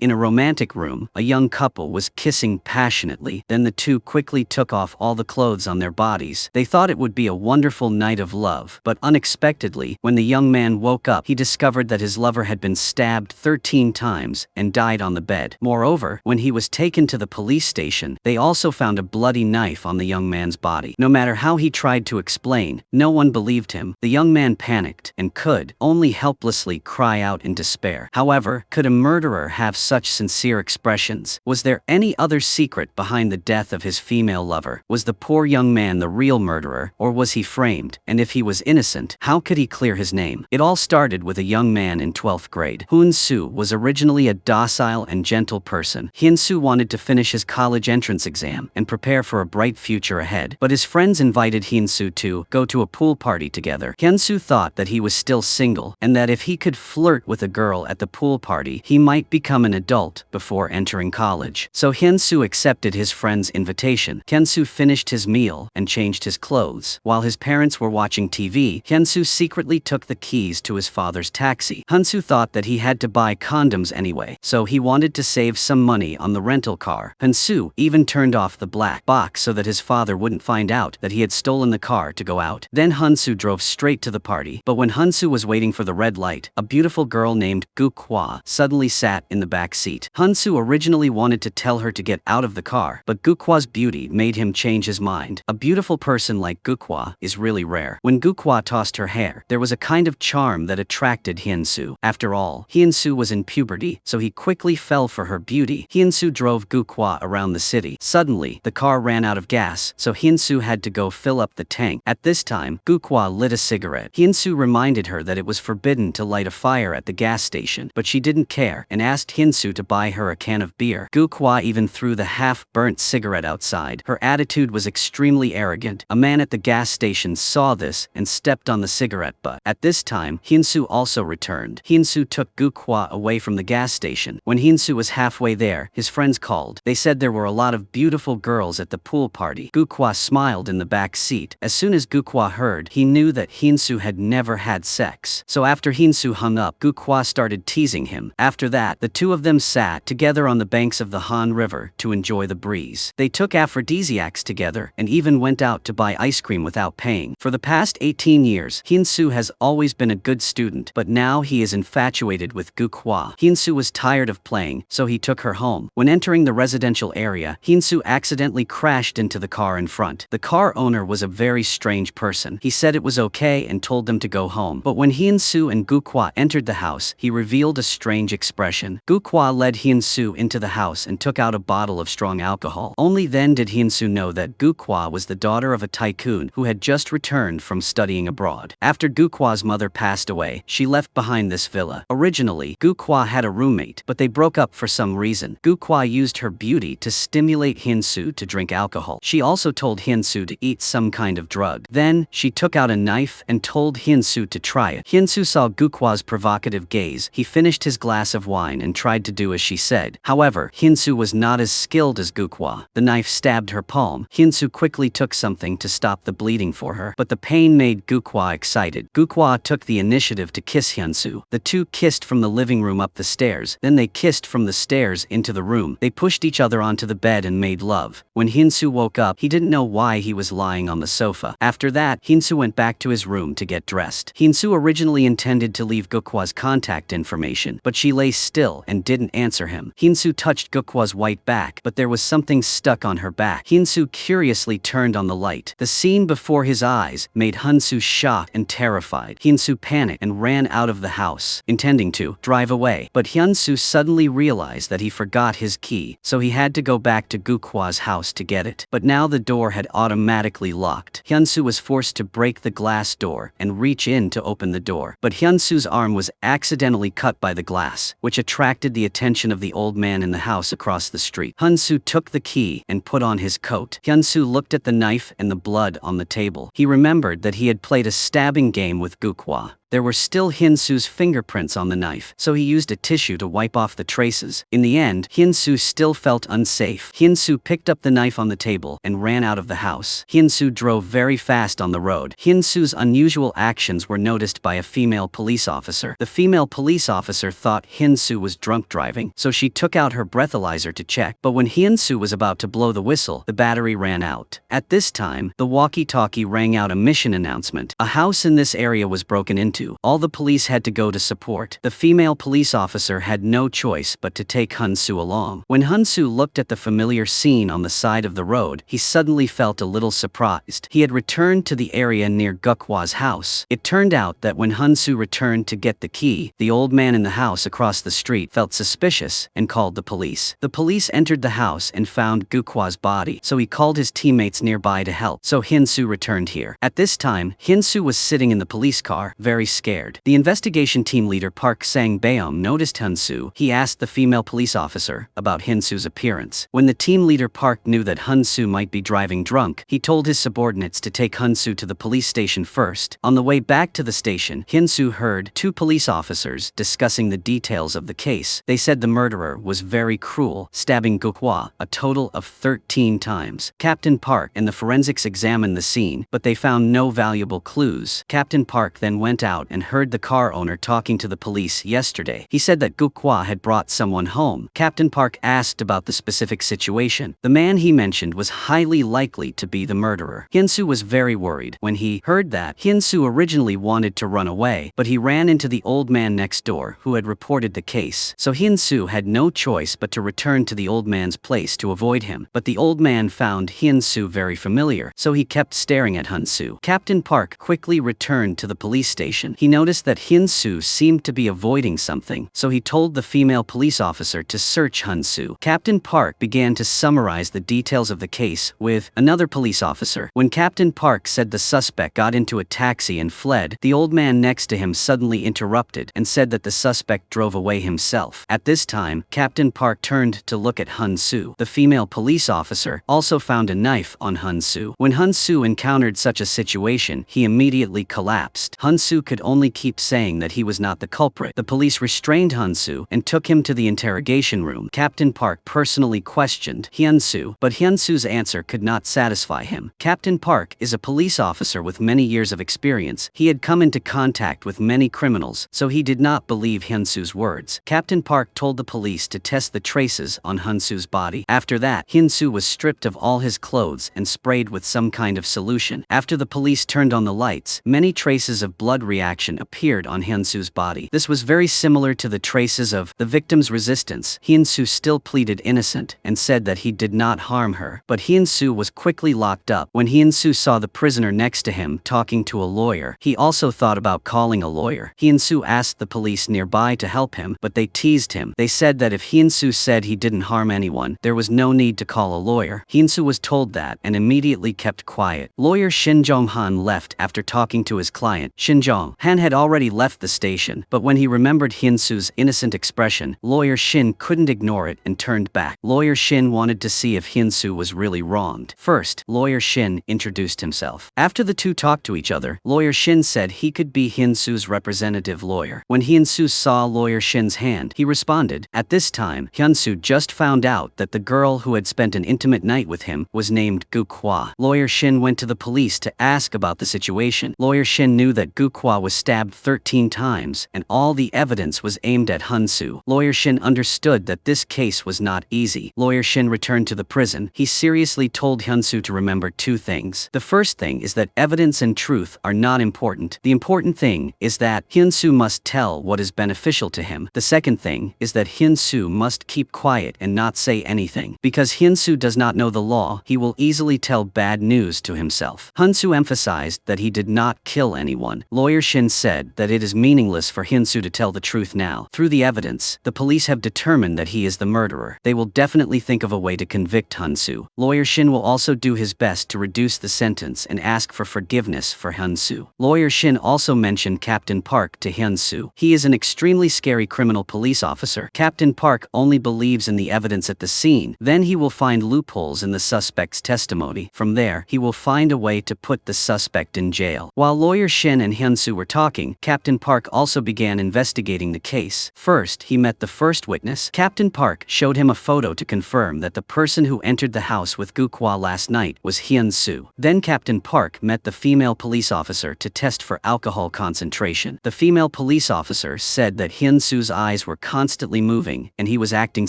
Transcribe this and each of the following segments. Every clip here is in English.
In a romantic room, a young couple was kissing passionately. Then the two quickly took off all the clothes on their bodies. They thought it would be a wonderful night of love, but unexpectedly, when the young man woke up, he discovered that his lover had been stabbed 13 times and died on the bed. Moreover, when he was taken to the police station, they also found a bloody knife on the young man's body. No matter how he tried to explain, no one believed him. The young man panicked and could only helplessly cry out in despair. However, could a murderer have such sincere expressions? Was there any other secret behind the death of his female lover? Was the poor young man the real murderer, or was he framed? And if he was innocent, how could he clear his name? It all started with a young man in 12th grade. Hyun-soo was originally a docile and gentle person. Hyun-soo wanted to finish his college entrance exam and prepare for a bright future ahead, but his friends invited Hyun-soo to go to a pool party together. Hyun-soo thought that he was still single, and that if he could flirt with a girl at the pool party, he might become an adult before entering college. So Hyun-soo accepted his friend's invitation. Hyun-soo finished his meal and changed his clothes. While his parents were watching TV, Hyun-soo secretly took the keys to his father's taxi. Hyun-soo thought that he had to buy condoms anyway, so he wanted to save some money on the rental car. Hyun-soo even turned off the black box so that his father wouldn't find out that he had stolen the car to go out. Then Hyun-soo drove straight to the party, but when Hyun-soo was waiting for the red light, a beautiful girl named Guk-hwa suddenly sat in the back seat. Hyun-soo originally wanted to tell her to get out of the car, but Guk-hwa's beauty made him change his mind. A beautiful person like Guk-hwa is really rare. When Guk-hwa tossed her hair, there was a kind of charm that attracted Hyun-soo. After all, Hyun-soo was in puberty, so he quickly fell for her beauty. Hyun-soo drove Guk-hwa around the city. Suddenly, the car ran out of gas, so Hyun-soo had to go fill up the tank. At this time, Guk-hwa lit a cigarette. Hyun-soo reminded her that it was forbidden to light a fire at the gas station, but she didn't care and asked Hyun-soo to buy her a can of beer. Guk-hwa even threw the half-burnt cigarette outside. Her attitude was extremely arrogant. A man at the gas station saw this and stepped on the cigarette butt. At this time, Hyun-soo also returned. Hyun-soo took Guk-hwa away from the gas station. When Hyun-soo was halfway there, his friends called. They said there were a lot of beautiful girls at the pool party. Guk-hwa smiled in the back seat. As soon as Guk-hwa heard, he knew that Hyun-soo had never had sex. So after Hyun-soo hung up, Guk-hwa started teasing him. After that, the two of them sat together on the banks of the Han River to enjoy the breeze. They took aphrodisiacs together and even went out to buy ice cream without paying. For the past 18 years, Hyun-soo has always been a good student, but now he is infatuated with Guk-hwa. Hyun-soo was tired of playing, so he took her home. When entering the residential area, Hyun-soo accidentally crashed into the car in front. The car owner was a very strange person. He said it was okay and told them to go home. But when Hyun-soo and Guk-hwa entered the house, he revealed a strange expression. Guk-hwa led Hyun-soo into the house and took out a bottle of strong alcohol. Only then did Hyun-soo know that Guk-hwa was the daughter of a tycoon who had just returned from studying abroad. After Guk-hwa's mother passed away, she left behind this villa. Originally, Guk-hwa had a roommate, but they broke up for some reason. Guk-hwa used her beauty to stimulate Hyun-soo to drink alcohol. She also told Hyun-soo to eat some kind of drug. Then, she took out a knife and told Hyun-soo to try it. Hyun-soo saw Guk-hwa's provocative gaze. He finished his glass of wine and tried to do as she said. However, Hyun-soo was not as skilled as Guk-hwa. The knife stabbed her palm. Hyun-soo quickly took something to stop the bleeding for her, but the pain made Guk-hwa excited. Guk-hwa took the initiative to kiss Hyun-soo. The two kissed from the living room up the stairs, then they kissed from the stairs into the room. They pushed each other onto the bed and made love. When Hyun-soo woke up, he didn't know why he was lying on the sofa. After that, Hyun-soo went back to his room to get dressed. Hyun-soo originally intended to leave Guk-hwa's contact information, but she lay still and didn't answer him. Hyun-soo touched Guk-hwa's white back, but there was something stuck on her back. Hyun-soo curiously turned on the light. The scene before his eyes made Hyun-soo shocked and terrified. Hyun-soo panicked and ran out of the house, intending to drive away. But Hyun-soo suddenly realized that he forgot his key, so he had to go back to Guk-hwa's house to get it. But now the door had automatically locked. Hyun-soo was forced to break the glass door and reach in to open the door. But Hyun-soo's arm was accidentally cut by the glass, which attracted the attention of the old man in the house across the street. Hyun-soo took the key and put on his coat. Hyun-soo looked at the knife and the blood on the table. He remembered that he had played a stabbing game with Guk-hwa. There were still Hyun-soo's fingerprints on the knife, so he used a tissue to wipe off the traces. In the end, Hyun-soo still felt unsafe. Hyun-soo picked up the knife on the table and ran out of the house. Hyun-soo drove very fast on the road. Hyun-soo's unusual actions were noticed by a female police officer. The female police officer thought Hyun-soo was drunk driving, so she took out her breathalyzer to check, but when Hyun-soo was about to blow the whistle, the battery ran out. At this time, the walkie-talkie rang out a mission announcement. A house in this area was broken into. All the police had to go to support. The female police officer had no choice but to take Hyun-soo along. When Hyun-soo looked at the familiar scene on the side of the road, he suddenly felt a little surprised. He had returned to the area near Guk-hwa's house. It turned out that when Hyun-soo returned to get the key, the old man in the house across the street felt suspicious and called the police. The police entered the house and found Guk-hwa's body, so he called his teammates nearby to help. So Hyun-soo returned here. At this time, Hyun-soo was sitting in the police car, very scared. The investigation team leader Park Sang-beom noticed Hyun-soo. He asked the female police officer about Hyun-soo's appearance. When the team leader Park knew that Hyun-soo might be driving drunk, he told his subordinates to take Hyun-soo to the police station first. On the way back to the station, Hyun-soo heard two police officers discussing the details of the case. They said the murderer was very cruel, stabbing Guk-hwa a total of 13 times. Captain Park and the forensics examined the scene, but they found no valuable clues. Captain Park then went out and heard the car owner talking to the police yesterday. He said that Guk-hwa had brought someone home. Captain Park asked about the specific situation. The man he mentioned was highly likely to be the murderer. Hyun-soo was very worried. When he heard that, Hyun-soo originally wanted to run away, but he ran into the old man next door who had reported the case. So Hyun-soo had no choice but to return to the old man's place to avoid him. But the old man found Hyun-soo very familiar, so he kept staring at Hyun-soo. Captain Park quickly returned to the police station. He noticed that Hyun-soo seemed to be avoiding something, so he told the female police officer to search Hyun-soo. Captain Park began to summarize the details of the case with another police officer. When Captain Park said the suspect got into a taxi and fled, the old man next to him suddenly interrupted and said that the suspect drove away himself. At this time, Captain Park turned to look at Hyun-soo. The female police officer also found a knife on Hyun-soo. When Hyun-soo encountered such a situation, he immediately collapsed. Hyun-soo could only keep saying that he was not the culprit. The police restrained Hyun-soo and took him to the interrogation room. Captain Park personally questioned Hyun-soo, but Hyun-soo's answer could not satisfy him. Captain Park is a police officer with many years of experience. He had come into contact with many criminals, so he did not believe Hyun-soo's words. Captain Park told the police to test the traces on Hyun-soo's body. After that, Hyun-soo was stripped of all his clothes and sprayed with some kind of solution. After the police turned on the lights, many traces of blood reaction appeared on Hyun-soo's body. This was very similar to the traces of the victim's resistance. Hyun-soo still pleaded innocent and said that he did not harm her, but Hyun-soo was quickly locked up. When Hyun-soo saw the prisoner next to him talking to a lawyer, he also thought about calling a lawyer. Hyun-soo asked the police nearby to help him, but they teased him. They said that if Hyun-soo said he didn't harm anyone, there was no need to call a lawyer. Hyun-soo was told that and immediately kept quiet. Lawyer Shin Jong-han left after talking to his client. Shin Jong-han had already left the station, but when he remembered Hyun-soo's innocent expression, Lawyer Shin couldn't ignore it and turned back. Lawyer Shin wanted to see if Hyun-soo was really wronged. First, Lawyer Shin introduced himself. After the two talked to each other, Lawyer Shin said he could be Hyun-soo's representative lawyer. When Hyun-soo saw Lawyer Shin's hand, he responded. At this time, Hyun-soo just found out that the girl who had spent an intimate night with him was named Guk-hwa. Lawyer Shin went to the police to ask about the situation. Lawyer Shin knew that Guk-hwa was stabbed 13 times, and all the evidence was aimed at Hyun-soo. Lawyer Shin understood that this case was not easy. Lawyer Shin returned to the prison. He seriously told Hyun-soo to remember two things. The first thing is that evidence and truth are not important. The important thing is that Hyun-soo must tell what is beneficial to him. The second thing is that Hyun-soo must keep quiet and not say anything. Because Hyun-soo does not know the law, he will easily tell bad news to himself. Hyun-soo emphasized that he did not kill anyone. Lawyer Shin said that it is meaningless for Hyun-soo to tell the truth now. Through the evidence, the police have determined that he is the murderer. They will definitely think of a way to convict Hyun-soo. Lawyer Shin will also do his best to reduce the sentence and ask for forgiveness for Hyun-soo. Lawyer Shin also mentioned Captain Park to Hyun-soo. He is an extremely scary criminal police officer. Captain Park only believes in the evidence at the scene. Then he will find loopholes in the suspect's testimony. From there, he will find a way to put the suspect in jail. While Lawyer Shin and Hyun-soo were talking, Captain Park also began investigating the case. First, he met the first witness. Captain Park showed him a photo to confirm that the person who entered the house with Gu-kwa last night was Hyun-soo. Then Captain Park met the female police officer to test for alcohol concentration. The female police officer said that Hyun-soo's eyes were constantly moving and he was acting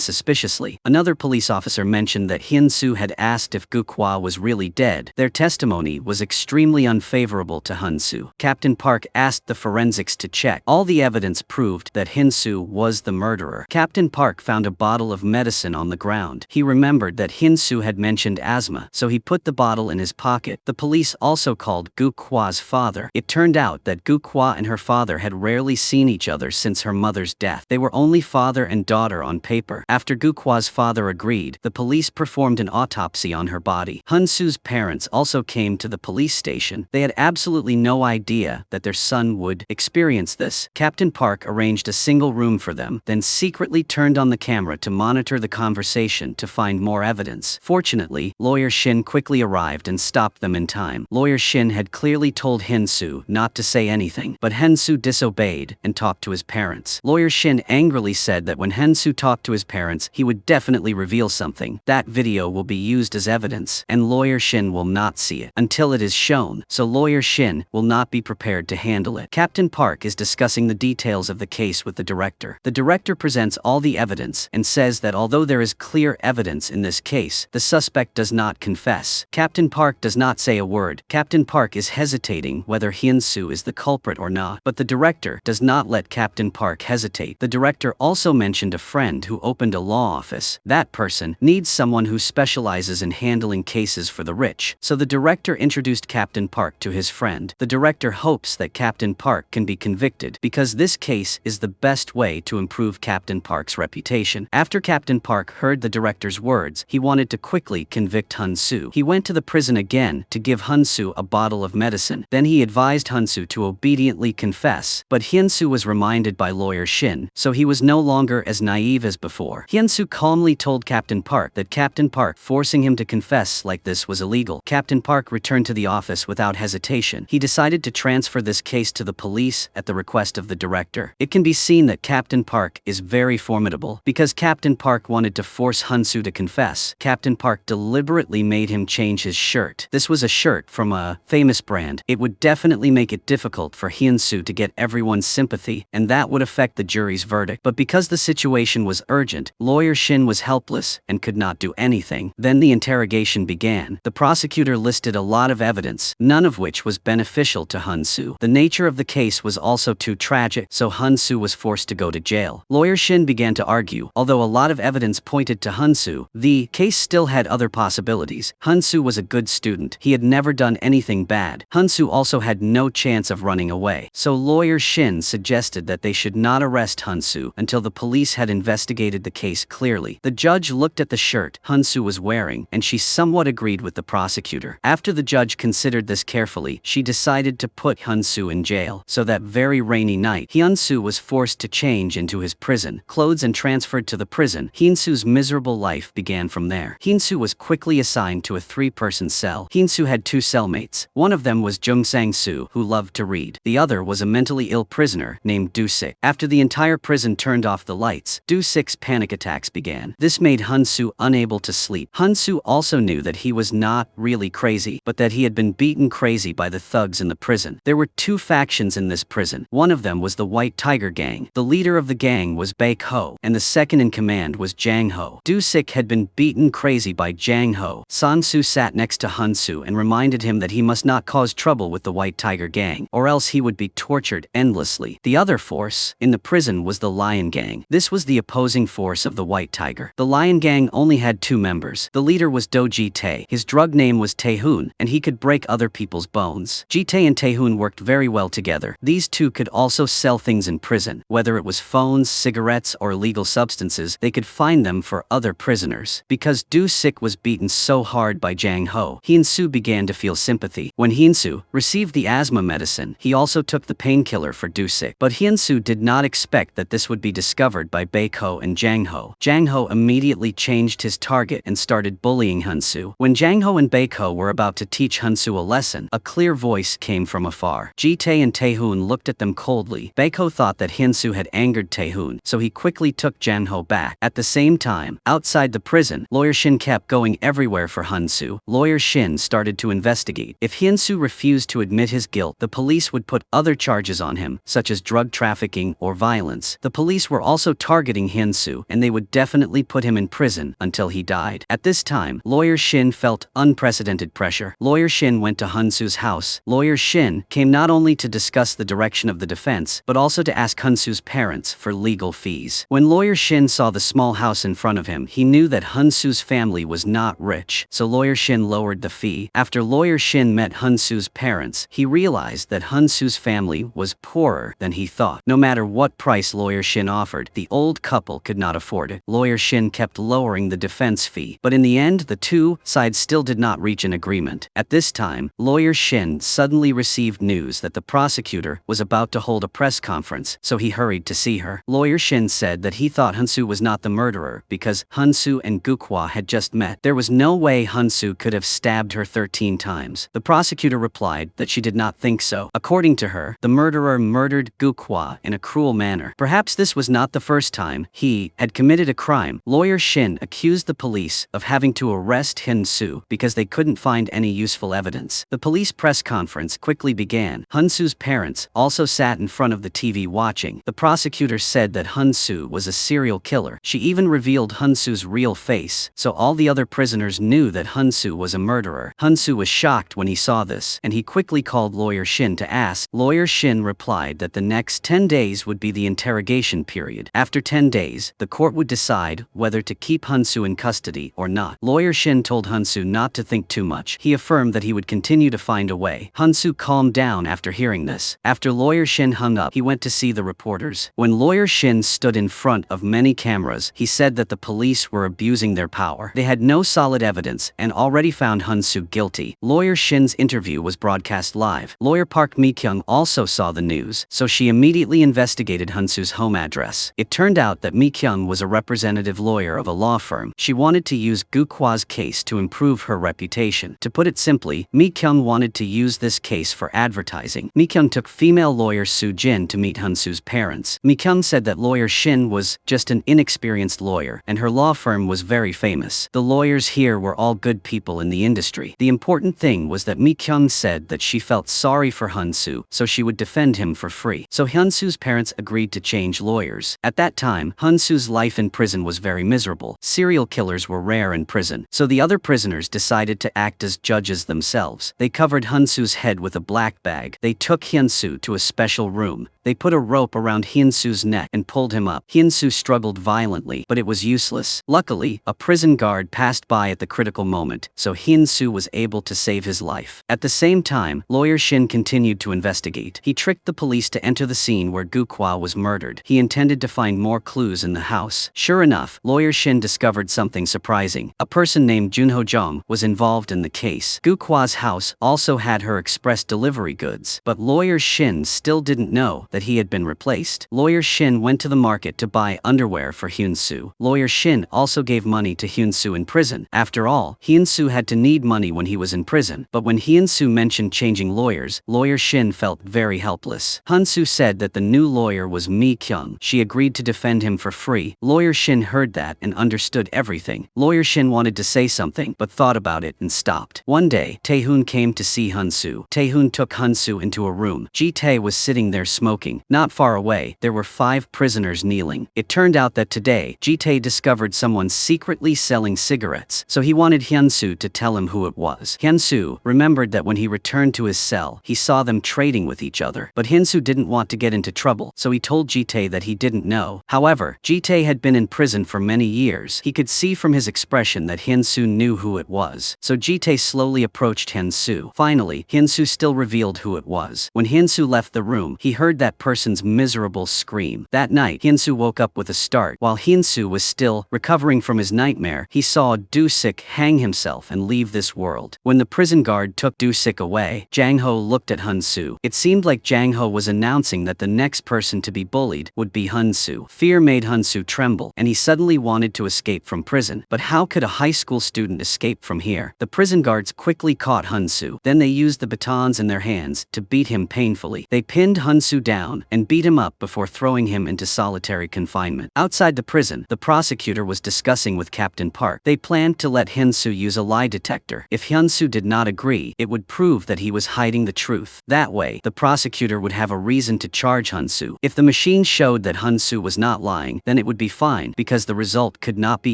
suspiciously. Another police officer mentioned that Hyun-soo had asked if Gu-kwa was really dead. Their testimony was extremely unfavorable to Hyun-soo. Captain Park asked the forensics to check. All the evidence proved that Hyun-soo was the murderer. Captain Park found a bottle of medicine on the ground. He remembered that Hyun-soo had mentioned asthma, so he put the bottle in his pocket. The police also called Gu-kwa's father. It turned out that Gu-kwa and her father had rarely seen each other since her mother's death. They were only father and daughter on paper. After Gu-kwa's father agreed, the police performed an autopsy on her body. Hyun-soo's parents also came to the police station. They had absolutely no idea that their son would experience this. Captain Park arranged a single room for them, then secretly turned on the camera to monitor the conversation to find more evidence. Fortunately, Lawyer Shin quickly arrived and stopped them in time. Lawyer Shin had clearly told Hyun-soo not to say anything, but Hyun-soo disobeyed and talked to his parents. Lawyer Shin angrily said that when Hyun-soo talked to his parents, he would definitely reveal something. That video will be used as evidence, and Lawyer Shin will not see it until it is shown, so Lawyer Shin will not be prepared to handle it. Captain Park is discussing the details of the case with the director. The director presents all the evidence and says that although there is clear evidence in this case, the suspect does not confess. Captain Park does not say a word. Captain Park is hesitating whether Hyun-soo is the culprit or not, but the director does not let Captain Park hesitate. The director also mentioned a friend who opened a law office. That person needs someone who specializes in handling cases for the rich, so the director introduced Captain Park to his friend. The director hopes that Captain Park can be convicted because this case is the best way to improve Captain Park's reputation. After Captain Park heard the director's words, he wanted to quickly convict Hyun-soo. He went to the prison again to give Hyun-soo a bottle of medicine. Then he advised Hyun-soo to obediently confess, but Hyun-soo was reminded by Lawyer Shin, so he was no longer as naive as before. Hyun-soo calmly told Captain Park that Captain Park forcing him to confess like this was illegal. Captain Park returned to the office without hesitation. He decided to transfer this case to the police at the request of the director. It can be seen that Captain Park is very formidable. Because Captain Park wanted to force Hyun-soo to confess, Captain Park deliberately made him change his shirt. This was a shirt from a famous brand. It would definitely make it difficult for Hyun-soo to get everyone's sympathy, and that would affect the jury's verdict. But because the situation was urgent, Lawyer Shin was helpless and could not do anything. Then the interrogation began. The prosecutor listed a lot of evidence, none of which was beneficial to Hyun-soo. The nature of the case was also too tragic, so Hyun-soo was forced to go to jail. Lawyer Shin began to argue. Although a lot of evidence pointed to Hyun-soo, the case still had other possibilities. Hyun-soo was a good student. He had never done anything bad. Hyun-soo also had no chance of running away. So Lawyer Shin suggested that they should not arrest Hyun-soo until the police had investigated the case clearly. The judge looked at the shirt Hyun-soo was wearing, and she somewhat agreed with the prosecutor. After the judge considered this carefully, she decided to put Hyun-soo in jail. So that very rainy night, Hyun-soo was forced to change into his prison clothes and transferred to the prison. Hyun-soo's miserable life began from there. Hyun-soo was quickly assigned to a 3-person cell. Hyun-soo had 2 cellmates. One of them was Jung Sang-soo, who loved to read. The other was a mentally ill prisoner named Do-sik. After the entire prison turned off the lights, Do-sik's panic attacks began. This made Hyun-soo unable to sleep. Hyun-soo also knew that he was not really crazy, but that he had been beaten crazy by the thugs in the prison. There were 2 factions in this prison. One of them was the White Tiger Gang. The leader of the gang was Baek-ho, and the second in command was Jang-ho. Do-sik had been beaten crazy by Jang-ho. Sang-soo sat next to Hyun-soo and reminded him that he must not cause trouble with the White Tiger Gang, or else he would be tortured endlessly. The other force in the prison was the Lion Gang. This was the opposing force of the White Tiger. The Lion Gang only had 2 members. The leader was Do Ji-tae. His drug name was Tae-hoon, and he could break other people's bones. Ji-tae and Tae-hoon worked very well together. These 2 could also sell things in prison. Whether it was phones, cigarettes, or illegal substances, they could find them for other prisoners. Because Do-sik was beaten so hard by Jang-ho, Hyun-soo began to feel sympathy. When Hyun-soo received the asthma medicine, he also took the painkiller for Do-sik. But Hyun-soo did not expect that this would be discovered by Baek-ho and Jang-ho. Jang-ho immediately changed his target and started bullying Hyun-soo. When Jang-ho and Baek-ho were about to teach Hyun-soo a lesson, a clear voice came from afar. Ji Ji-tae and Taehoon looked at them coldly. Baeko thought that Hyun-soo had angered Taehoon, so he quickly took Janho back. At the same time, outside the prison, Lawyer Shin kept going everywhere for Hyun-soo. Lawyer Shin started to investigate. If Hyun-soo refused to admit his guilt, the police would put other charges on him, such as drug trafficking or violence. The police were also targeting Hyun-soo, and they would definitely put him in prison until he died. At this time, Lawyer Shin felt unprecedented pressure. Lawyer Shin went to Hyun-soo's house. Lawyer Shin came not only to discuss the direction of the defense, but also to ask Hyun-soo's parents for legal fees. When Lawyer Shin saw the small house in front of him, he knew that Hyun-soo's family was not rich, so Lawyer Shin lowered the fee. After Lawyer Shin met Hyun-soo's parents, he realized that Hyun-soo's family was poorer than he thought. No matter what price Lawyer Shin offered, the old couple could not afford it. Lawyer Shin kept lowering the defense fee, but in the end, the two sides still did not reach an agreement. At this time, Lawyer Shin suddenly received news that the prosecutor was about to hold a press conference, so he hurried to see her. Lawyer Shin said that he thought Hyun-soo was not the murderer because Hyun-soo and Guk-hwa had just met. There was no way Hyun-soo could have stabbed her 13 times. The prosecutor replied that she did not think so. According to her, the murderer murdered Guk-hwa in a cruel manner. Perhaps this was not the first time he had committed a crime. Lawyer Shin accused the police of having to arrest Hyun-soo because they couldn't find any useful evidence. The police press conference quickly began. Hyun-soo's parents also sat in front of the TV watching. The prosecutor said that Hyun-soo was a serial killer. She even revealed Hyun-soo's real face, so all the other prisoners knew that Hyun-soo was a murderer. Hyun-soo was shocked when he saw this, and he quickly called Lawyer Shin to ask. Lawyer Shin replied that the next 10 days would be the interrogation period. After 10 days, the court would decide whether to keep Hyun-soo in custody or not. Lawyer Shin told Hyun-soo not to think too much. He affirmed that he would continue to find a way. Hyun-soo calmed down after hearing this. After Lawyer Shin hung up, he went to see the reporters. When Lawyer Shin stood in front of many cameras, he said that the police were abusing their power. They had no solid evidence and already found Hyun-soo guilty. Lawyer Shin's interview was broadcast live. Lawyer Park Mi-kyung also saw the news, so she immediately investigated Hyun-soo's home address. It turned out that Mi-kyung was a representative lawyer of a law firm. She wanted to use Guk-hwa's case to improve her reputation. To put it simply, Mi-kyung wanted to use this case for advertising. Mi-kyung took female lawyer Soo-jin to meet Hyun-soo's parents. Mi-kyung said that Lawyer Shin was just an inexperienced lawyer, and her law firm was very famous. The lawyers here were all good people in the industry. The important thing was that Mi-kyung said that she felt sorry for Hyun-soo, so she would defend him for free. So Hyun-soo's parents agreed to change lawyers. At that time, Hyun-soo's life in prison was very miserable. Serial killers were rare in prison, so the other prisoners decided to act as judges themselves. They covered Hyun-soo's head with a black bag. They took Hyun-soo to a special room. They put a rope around Hyun-soo's neck and pulled him up. Hyun-soo struggled violently, but it was useless. Luckily, a prison guard passed by at the critical moment, so Hyun-soo was able to save his life. At the same time, Lawyer Shin continued to investigate. He tricked the police to enter the scene where Guk-hwa was murdered. He intended to find more clues in the house. Sure enough, Lawyer Shin discovered something surprising. A person named Junho Jung was involved in the case. Guk-hwa's house also had her express delivery goods, but Lawyer Shin still didn't know that he had been replaced. Lawyer Shin went to the market to buy underwear for Hyun-soo. Lawyer Shin also gave money to Hyun-soo in prison. After all, Hyun-soo had to need money when he was in prison, but when Hyun-soo mentioned changing lawyers, Lawyer Shin felt very helpless. Hyun-soo said that the new lawyer was Mi-kyung. She agreed to defend him for free. Lawyer Shin heard that and understood everything. Lawyer Shin wanted to say something, but thought about it and stopped. One day, Taehoon came to see Hyun-soo. Taehoon took Hyun-soo into a room. Ji-tae was sitting there smoking. Not far away, there were 5 prisoners kneeling. It turned out that today, Ji-tae discovered someone secretly selling cigarettes, so he wanted Hyun-soo to tell him who it was. Hyun-soo remembered that when he returned to his cell, he saw them trading with each other. But Hyun-soo didn't want to get into trouble, so he told Ji-tae that he didn't know. However, Ji-tae had been in prison for many years. He could see from his expression that Hyun-soo knew who it was, so Ji-tae slowly approached Hyun-soo. Finally, Hyun-soo still revealed who it was. When Hyun-soo left the room, he heard that that person's miserable scream. That night, Hyun-soo woke up with a start. While Hyun-soo was still recovering from his nightmare, he saw Do-sik hang himself and leave this world. When the prison guard took Do-sik away, Jang-ho looked at Hyun-soo. It seemed like Jang-ho was announcing that the next person to be bullied would be Hyun-soo. Fear made Hyun-soo tremble, and he suddenly wanted to escape from prison. But how could a high school student escape from here? The prison guards quickly caught Hyun-soo. Then they used the batons in their hands to beat him painfully. They pinned Hyun-soo down and beat him up before throwing him into solitary confinement. Outside the prison, the prosecutor was discussing with Captain Park. They planned to let Hyun-soo use a lie detector. If Hyun-soo did not agree, it would prove that he was hiding the truth. That way, the prosecutor would have a reason to charge Hyun-soo. If the machine showed that Hyun-soo was not lying, then it would be fine because the result could not be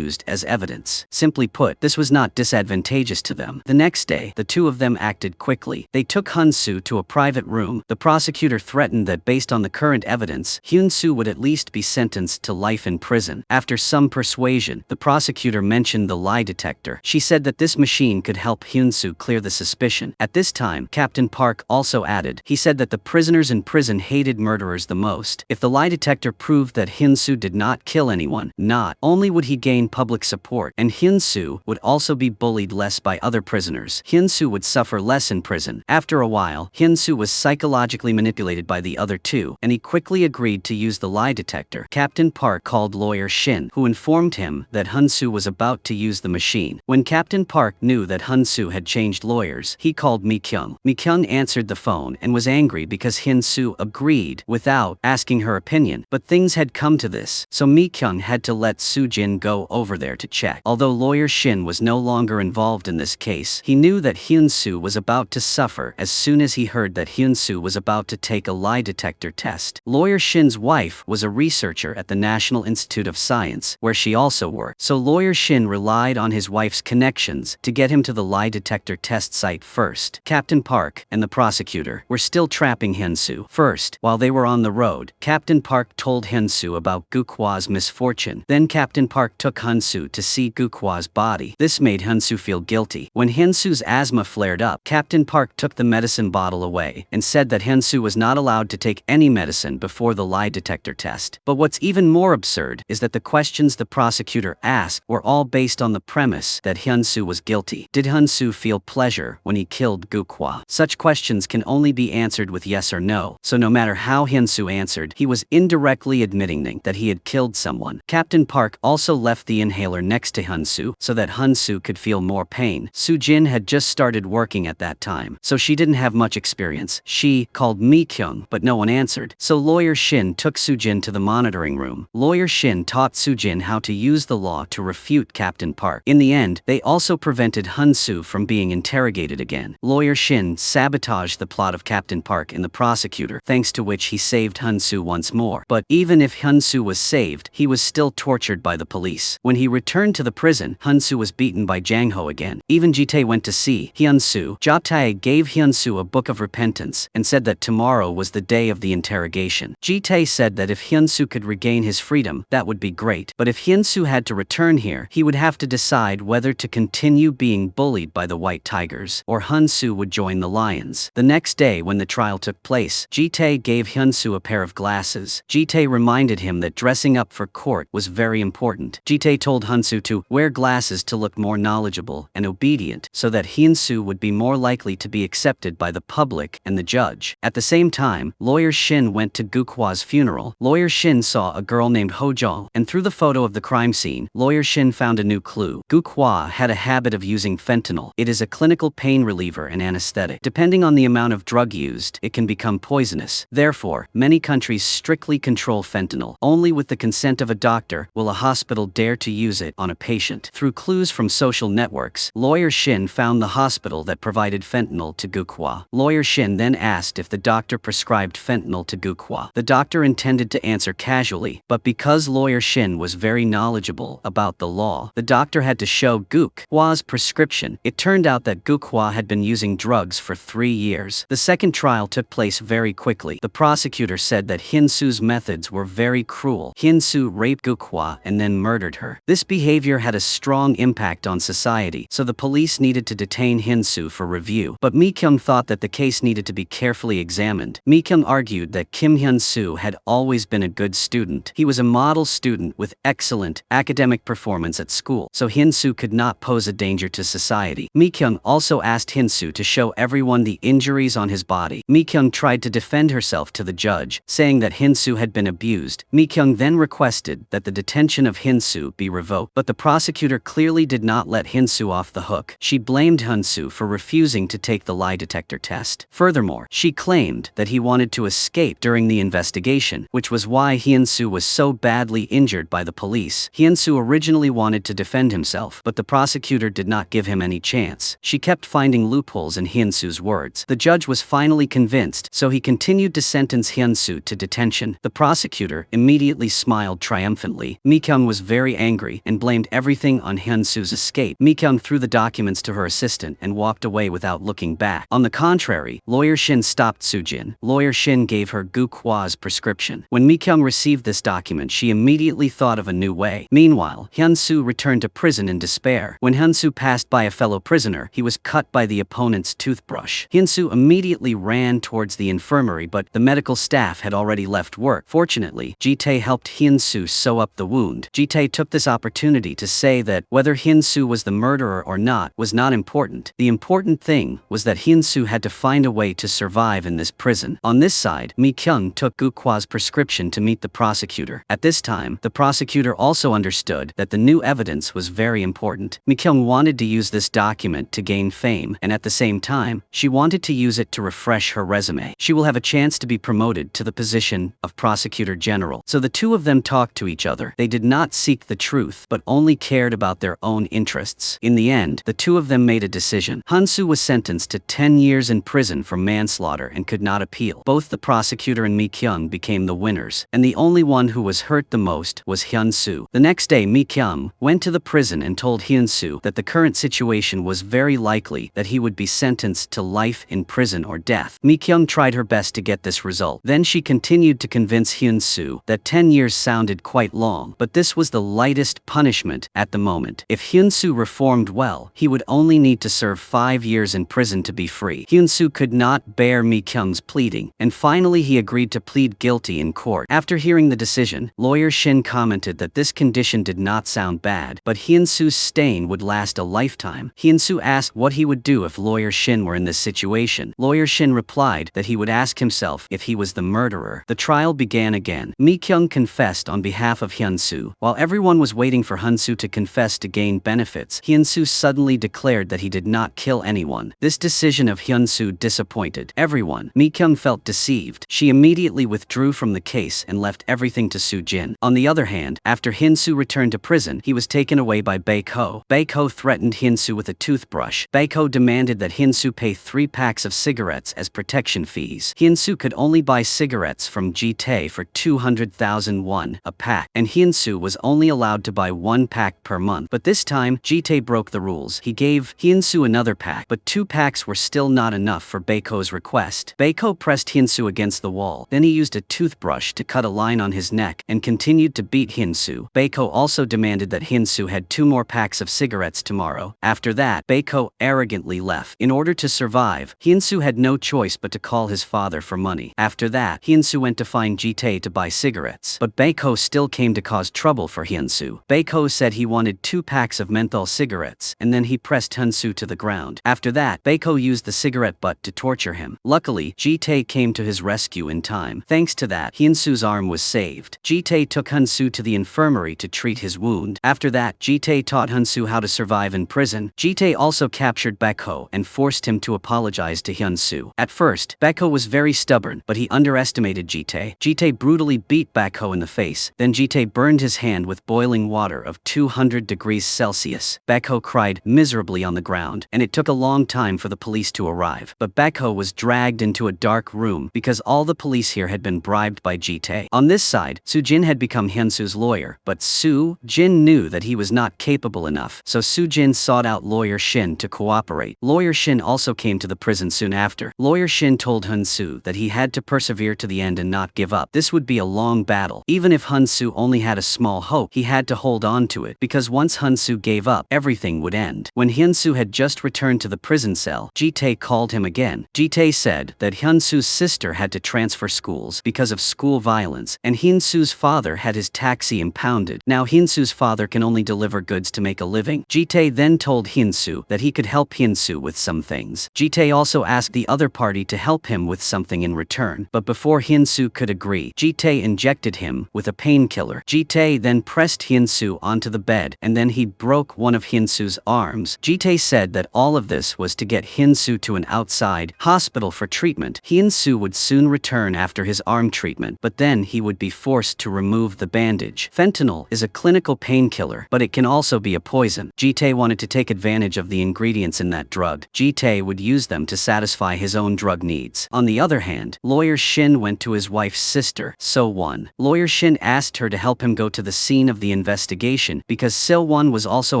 used as evidence. Simply put, this was not disadvantageous to them. The next day, the two of them acted quickly. They took Hyun-soo to a private room. The prosecutor threatened that based on the current evidence, Hyun-soo would at least be sentenced to life in prison. After some persuasion, the prosecutor mentioned the lie detector. She said that this machine could help Hyun-soo clear the suspicion. At this time, Captain Park also added. He said that the prisoners in prison hated murderers the most. If the lie detector proved that Hyun-soo did not kill anyone, not only would he gain public support, and Hyun-soo would also be bullied less by other prisoners. Hyun-soo would suffer less in prison. After a while, Hyun-soo was psychologically manipulated by the other two, and he quickly agreed to use the lie detector. Captain Park called lawyer Shin, who informed him that Hyun-soo was about to use the machine. When Captain Park knew that Hyun-soo had changed lawyers, he called Mi-kyung. Mi-kyung answered the phone and was angry because Hyun-soo agreed without asking her opinion. But things had come to this, so Mi-kyung had to let Soo-jin go over there to check. Although lawyer Shin was no longer involved in this case, he knew that Hyun-soo was about to suffer as soon as he heard that Hyun-soo was about to take a lie detector test. Lawyer Shin's wife was a researcher at the National Institute of Science, where she also worked. So lawyer Shin relied on his wife's connections to get him to the lie detector test site first. Captain Park and the prosecutor were still trapping Hyun-soo. First, while they were on the road, Captain Park told Hyun-soo about Gukwa's misfortune. Then Captain Park took Hyun-soo to see Gukwa's body. This made Hyun-soo feel guilty. When Hyun-soo's asthma flared up, Captain Park took the medicine bottle away and said that Hyun-soo was not allowed to take any medicine before the lie detector test. But what's even more absurd is that the questions the prosecutor asked were all based on the premise that Hyun-soo was guilty. Did Hyun-soo feel pleasure when he killed Gukwa? Such questions can only be answered with yes or no, so no matter how Hyun-soo answered, he was indirectly admitting that he had killed someone. Captain Park also left the inhaler next to Hyun-soo so that Hyun-soo could feel more pain. Soo-jin had just started working at that time, so she didn't have much experience. She called Mi-kyung, but no one answered. So lawyer Shin took Soo-jin to the monitoring room. Lawyer Shin taught Soo-jin how to use the law to refute Captain Park. In the end, they also prevented Hyun-soo from being interrogated again. Lawyer Shin sabotaged the plot of Captain Park and the prosecutor, thanks to which he saved Hyun-soo once more. But even if Hyun-soo was saved, he was still tortured by the police. When he returned to the prison, Hyun-soo was beaten by Jang-ho again. Even Ji-tae went to see Hyun-soo. Ja-tae gave Hyun-soo a book of repentance and said that tomorrow was the day of the interrogation. Ji-tae said that if Hyun-soo could regain his freedom, that would be great. But if Hyun-soo had to return here, he would have to decide whether to continue being bullied by the White Tigers or Hyun-soo would join the Lions. The next day when the trial took place, Ji-tae gave Hyun-soo a pair of glasses. Ji-tae reminded him that dressing up for court was very important. Ji-tae told Hyun-soo to wear glasses to look more knowledgeable and obedient so that Hyun-soo would be more likely to be accepted by the public and the judge. At the same time, lawyer Shin went to Gukwa's funeral. Lawyer Shin saw a girl named Ho-jol, and through the photo of the crime scene, lawyer Shin found a new clue. Gukwa had a habit of using fentanyl. It is a clinical pain reliever and anesthetic. Depending on the amount of drug used, it can become poisonous. Therefore, many countries strictly control fentanyl. Only with the consent of a doctor will a hospital dare to use it on a patient. Through clues from social networks, lawyer Shin found the hospital that provided fentanyl to Gukwa. Lawyer Shin then asked if the doctor prescribed fentanyl to Gukwa. The doctor intended to answer casually, but because lawyer Shin was very knowledgeable about the law, the doctor had to show Gukwa's prescription. It turned out that Gukwa had been using drugs for 3 years. The second trial took place very quickly. The prosecutor said that Hyun-soo's methods were very cruel. Hyun-soo raped Gukwa and then murdered her. This behavior had a strong impact on society, so the police needed to detain Hyun-soo for review. But Mi-kyung thought that the case needed to be carefully examined. Mi-kyung argued that Kim Hyun-soo had always been a good student. He was a model student with excellent academic performance at school, so Hyun-soo could not pose a danger to society. Mi-kyung also asked Hyun-soo to show everyone the injuries on his body. Mi-kyung tried to defend herself to the judge, saying that Hyun-soo had been abused. Mi-kyung then requested that the detention of Hyun-soo be revoked, but the prosecutor clearly did not let Hyun-soo off the hook. She blamed Hyun-soo for refusing to take the lie detector test. Furthermore, she claimed that he wanted to escape during the investigation, which was why Hyun-soo was so badly injured by the police. Hyun-soo originally wanted to defend himself, but the prosecutor did not give him any chance. She kept finding loopholes in Hyun-soo's words. The judge was finally convinced, so he continued to sentence Hyun-soo to detention. The prosecutor immediately smiled triumphantly. Mi-kyung was very angry and blamed everything on Hyun-soo's escape. Mi-kyung threw the documents to her assistant and walked away without looking back. On the contrary, Lawyer Shin stopped Soo-jin. Lawyer Shin gave her Gu Kwa's prescription. When Mi-kyung received this document, she immediately thought of a new way. Meanwhile, Hyun-soo returned to prison in despair. When Hyun-soo passed by a fellow prisoner, he was cut by the opponent's toothbrush. Hyun-soo immediately ran towards the infirmary, but the medical staff had already left work. Fortunately, Ji-tae helped Hyun-soo sew up the wound. Ji-tae took this opportunity to say that whether Hyun-soo was the murderer or not was not important. The important thing was that Hyun-soo had to find a way to survive in this prison. On this side, Mi-kyung took Gu Kwa's prescription to meet the prosecutor. At this time, the prosecutor also understood that the new evidence was very important. Mi-kyung wanted to use this document to gain fame, and at the same time, she wanted to use it to refresh her resume. She will have a chance to be promoted to the position of prosecutor general. So the two of them talked to each other. They did not seek the truth, but only cared about their own interests. In the end, the two of them made a decision. Hyun-soo was sentenced to 10 years in prison for manslaughter and could not appeal. Both the prosecutor and Mi-kyung became the winners, and the only one who was hurt the most was Hyun-soo. The next day, Mi-kyung went to the prison and told Hyun-soo that the current situation was very likely that he would be sentenced to life in prison or death. Mi-kyung tried her best to get this result. Then she continued to convince Hyun-soo that 10 years sounded quite long, but this was the lightest punishment at the moment. If Hyun-soo reformed well, he would only need to serve 5 years in prison to be free. Hyun-soo could not bear Mi-kyung's pleading, and finally he agreed to plead guilty in court. After hearing the decision, Lawyer Shin commented that this condition did not sound bad, but Hyun-soo's stain would last a lifetime. Hyun-soo asked what he would do if Lawyer Shin were in this situation. Lawyer Shin replied that he would ask himself if he was the murderer. The trial began again. Mi-kyung confessed on behalf of Hyun-soo. While everyone was waiting for Hyun-soo to confess to gain benefits, Hyun-soo suddenly declared that he did not kill anyone. This decision of Hyun-soo disappointed everyone. Mi-kyung felt deceived. She immediately withdrew from the case and left everything to Soo-jin. On the other hand, after Hyun-soo returned to prison, he was taken away by Bae-ko. Bae-ko threatened Hyun-soo with a toothbrush. Bae-ko demanded that Hyun-soo pay 3 packs of cigarettes as protection fees. Hyun-soo could only buy cigarettes from Ji-tae for 200,000 won a pack, and Hyun-soo was only allowed to buy 1 pack per month. But this time, Ji-tae broke the rules. He gave Hyun-soo another pack, but 2 packs were still not enough for Bae-ko's request. Bae-ko pressed Hyun-soo against the wall. Then he used a toothbrush to cut a line on his neck and continued to beat Hyun-soo. Bae-ko also demanded that Hyun-soo had 2 more packs of cigarettes tomorrow. After that, Bae-ko arrogantly left. In order to survive, Hyun-soo had no choice but to call his father for money. After that, Hyun-soo went to find Ji-tae to buy cigarettes, but Bae-ko still came to cause trouble for Hyun-soo. Bae-ko said he wanted 2 packs of menthol cigarettes, and then he pressed Hyun-soo to the ground. After that, Bae-ko used the cigarette butt to torture him. Luckily, Ji-tae came to his rescue in time. Thanks to that, Hyun-soo's arm was saved. Ji-tae took Hyun-soo to the infirmary to treat his wound. After that, Ji-tae taught Hyun-soo how to survive in prison. Ji-tae also captured Bae-ko and forced him to apologize to Hyun-soo. At first, Bae-ko was very stubborn, but he underestimated Ji-tae. Ji-tae brutally beat Bae-ko in the face. Then Ji-tae burned his hand with boiling water of 200 degrees Celsius. Bae-ko cried miserably on the ground, and it took a long time for the police to arrive. But Bae-ko was dragged into a dark room because all the police here had been bribed by Ji-tae. On this side, Soo-jin had become Hyun-soo's lawyer, but Soo-jin knew that he was not capable enough, so Soo-jin sought out Lawyer Shin to cooperate. Lawyer Shin also came to the prison soon after. Lawyer Shin told Hyun-soo that he had to persevere to the end and not give up. This would be a long battle. Even if Hyun-soo only had a small hope, he had to hold on to it, because once Hyun-soo gave up, everything would end. When Hyun-soo had just returned to the prison cell, Ji-tae called him again. Ji-tae said that Hyun-soo's sister sister had to transfer schools because of school violence, and Hyun-soo's father had his taxi impounded. Now Hyun-soo's father can only deliver goods to make a living. Ji-tae then told Hyun-soo that he could help Hyun-soo with some things. Ji-tae also asked the other party to help him with something in return, but before Hyun-soo could agree, Ji-tae injected him with a painkiller. Ji-tae then pressed Hyun-soo onto the bed, and then he broke one of Hyun-soo's arms. Ji-tae said that all of this was to get Hyun-soo to an outside hospital for treatment. Hyun-soo would soon return after his arm treatment, but then he would be forced to remove the bandage. Fentanyl is a clinical painkiller, but it can also be a poison. Ji-tae wanted to take advantage of the ingredients in that drug. Ji-tae would use them to satisfy his own drug needs. On the other hand, Lawyer Shin went to his wife's sister, So-won. Lawyer Shin asked her to help him go to the scene of the investigation because So-won was also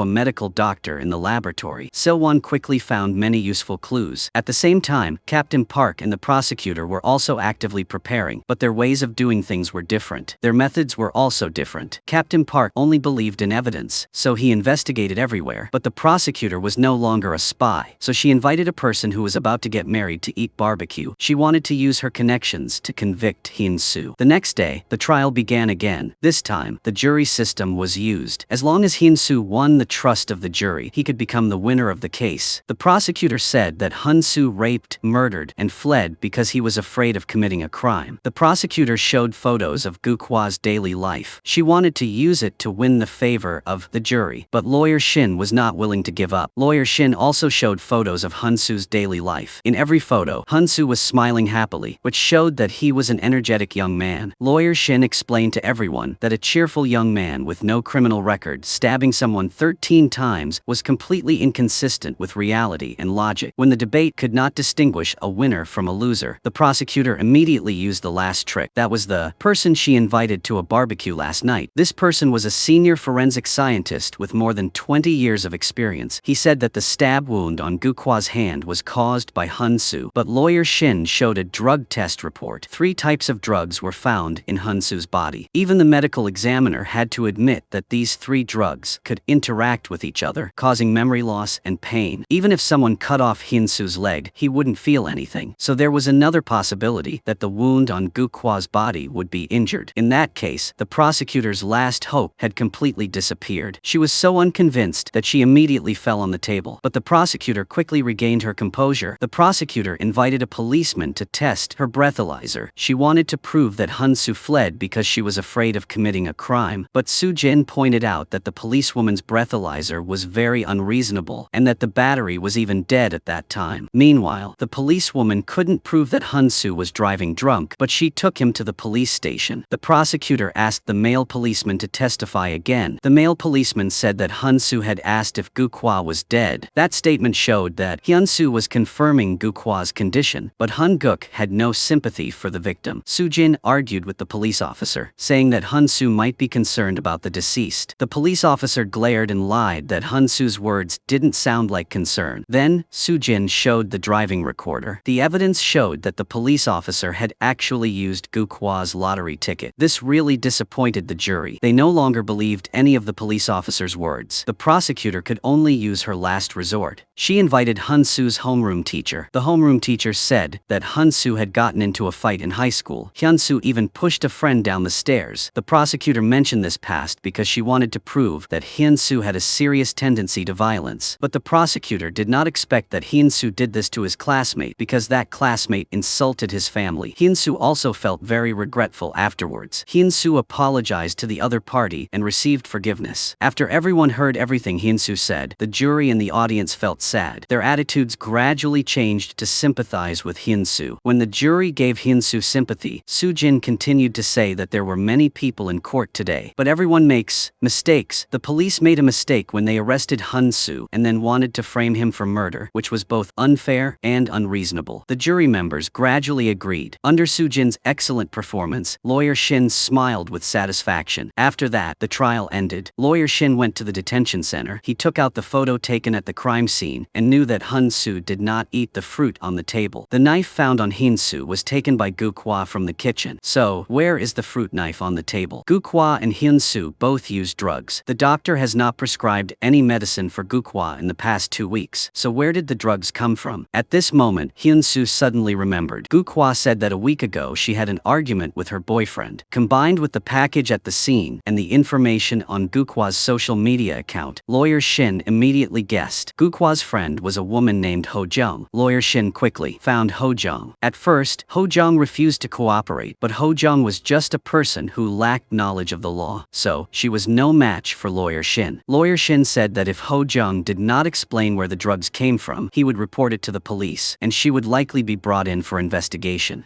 a medical doctor in the laboratory. So-won quickly found many useful clues. At the same time, Captain Park and the prosecutor were also actively preparing, but their ways of doing things were different. Their methods were also different. Captain Park only believed in evidence, so he investigated everywhere, but the prosecutor was no longer a spy, so she invited a person who was about to get married to eat barbecue. She wanted to use her connections to convict Hyun-soo. The next day, the trial began again. This time, the jury system was used. As long as Hyun-soo won the trust of the jury, he could become the winner of the case. The prosecutor said that Hyun-soo raped, murdered, and fled because he was afraid of committing a crime. The prosecutor showed photos of Gu-kwa's daily life. She wanted to use it to win the favor of the jury, but Lawyer Shin was not willing to give up. Lawyer Shin also showed photos of Hyun-soo's daily life. In every photo, Hyun-soo was smiling happily, which showed that he was an energetic young man. Lawyer Shin explained to everyone that a cheerful young man with no criminal record stabbing someone 13 times was completely inconsistent with reality and logic. When the debate could not distinguish a winner from a loser, the prosecutor immediately used the last trick. That was the person she invited to a barbecue last night. This person was a senior forensic scientist with more than 20 years of experience. He said that the stab wound on Gu-kwa's hand was caused by Hyun-soo, but Lawyer Shin showed a drug test report. 3 types of drugs were found in Hyun-soo's body. Even the medical examiner had to admit that these 3 drugs could interact with each other, causing memory loss and pain. Even if someone cut off Hyun-soo's leg, he wouldn't feel anything. So there was another possibility that the wound on Gu-kwa's body would be injured. In that case, the prosecutor's last hope had completely disappeared. She was so unconvinced that she immediately fell on the table, but the prosecutor quickly regained her composure. The prosecutor invited a policeman to test her breathalyzer. She wanted to prove that Hyun-soo fled because she was afraid of committing a crime, but Soo-jin pointed out that the policewoman's breathalyzer was very unreasonable and that the battery was even dead at that time. Meanwhile, the policewoman couldn't prove that Hyun-soo was driving drunk, but she took him to the police station. The prosecutor asked the male policeman to testify again. The male policeman said that Hyun-soo had asked if Gu-kwa was dead. That statement showed that Hyun-soo was confirming Gu-kwa's condition, but Hyun-guk had no sympathy for the victim. Soo-jin argued with the police officer, saying that Hyun-soo might be concerned about the deceased. The police officer glared and lied that Hyun-soo's words didn't sound like concern. Then, Soo-jin showed the driving recorder. The evidence showed that the police officer had actually used Gu-kwa's lottery ticket. This really disappointed the jury. They no longer believed any of the police officer's words. The prosecutor could only use her last resort. She invited Hyun-soo's homeroom teacher. The homeroom teacher said that Hyun-soo had gotten into a fight in high school. Hyun-soo even pushed a friend down the stairs. The prosecutor mentioned this past because she wanted to prove that Hyun-soo had a serious tendency to violence. But the prosecutor did not expect that Hyun-soo did this to his classmate because that classmate insulted his family. Hyun-soo also felt very regretful afterwards. Hyun-soo apologized to the other party and received forgiveness. After everyone heard everything Hyun-soo said, the jury and the audience felt sad. Their attitudes gradually changed to sympathize with Hyun-soo. When the jury gave Hyun-soo sympathy, Soo-jin continued to say that there were many people in court today, but everyone makes mistakes. The police made a mistake when they arrested Hyun-soo and then wanted to frame him for murder, which was both unfair and unreasonable. The jury members gradually agreed. Under Soo-jin's excellent performance, Lawyer Shin smiled with satisfaction. After that, the trial ended. Lawyer Shin went to the detention center. He took out the photo taken at the crime scene and knew that Hyun-soo did not eat the fruit on the table. The knife found on Hyun-soo was taken by Gu-kwa from the kitchen. So, where is the fruit knife on the table? Gu-kwa and Hyun-soo both use drugs. The doctor has not prescribed any medicine for Gu-kwa in the past 2 weeks. So where did the drugs come from? At this moment, Hyun-soo suddenly remembered. Gukwa said that a week ago she had an argument with her boyfriend. Combined with the package at the scene and the information on Gukwa's social media account, Lawyer Shin immediately guessed. Gukwa's friend was a woman named Ho Jung. Lawyer Shin quickly found Ho Jung. At first, Ho Jung refused to cooperate, but Ho Jung was just a person who lacked knowledge of the law, so she was no match for Lawyer Shin. Lawyer Shin said that if Ho Jung did not explain where the drugs came from, he would report it to the police, and she would likely be brought in for investigation.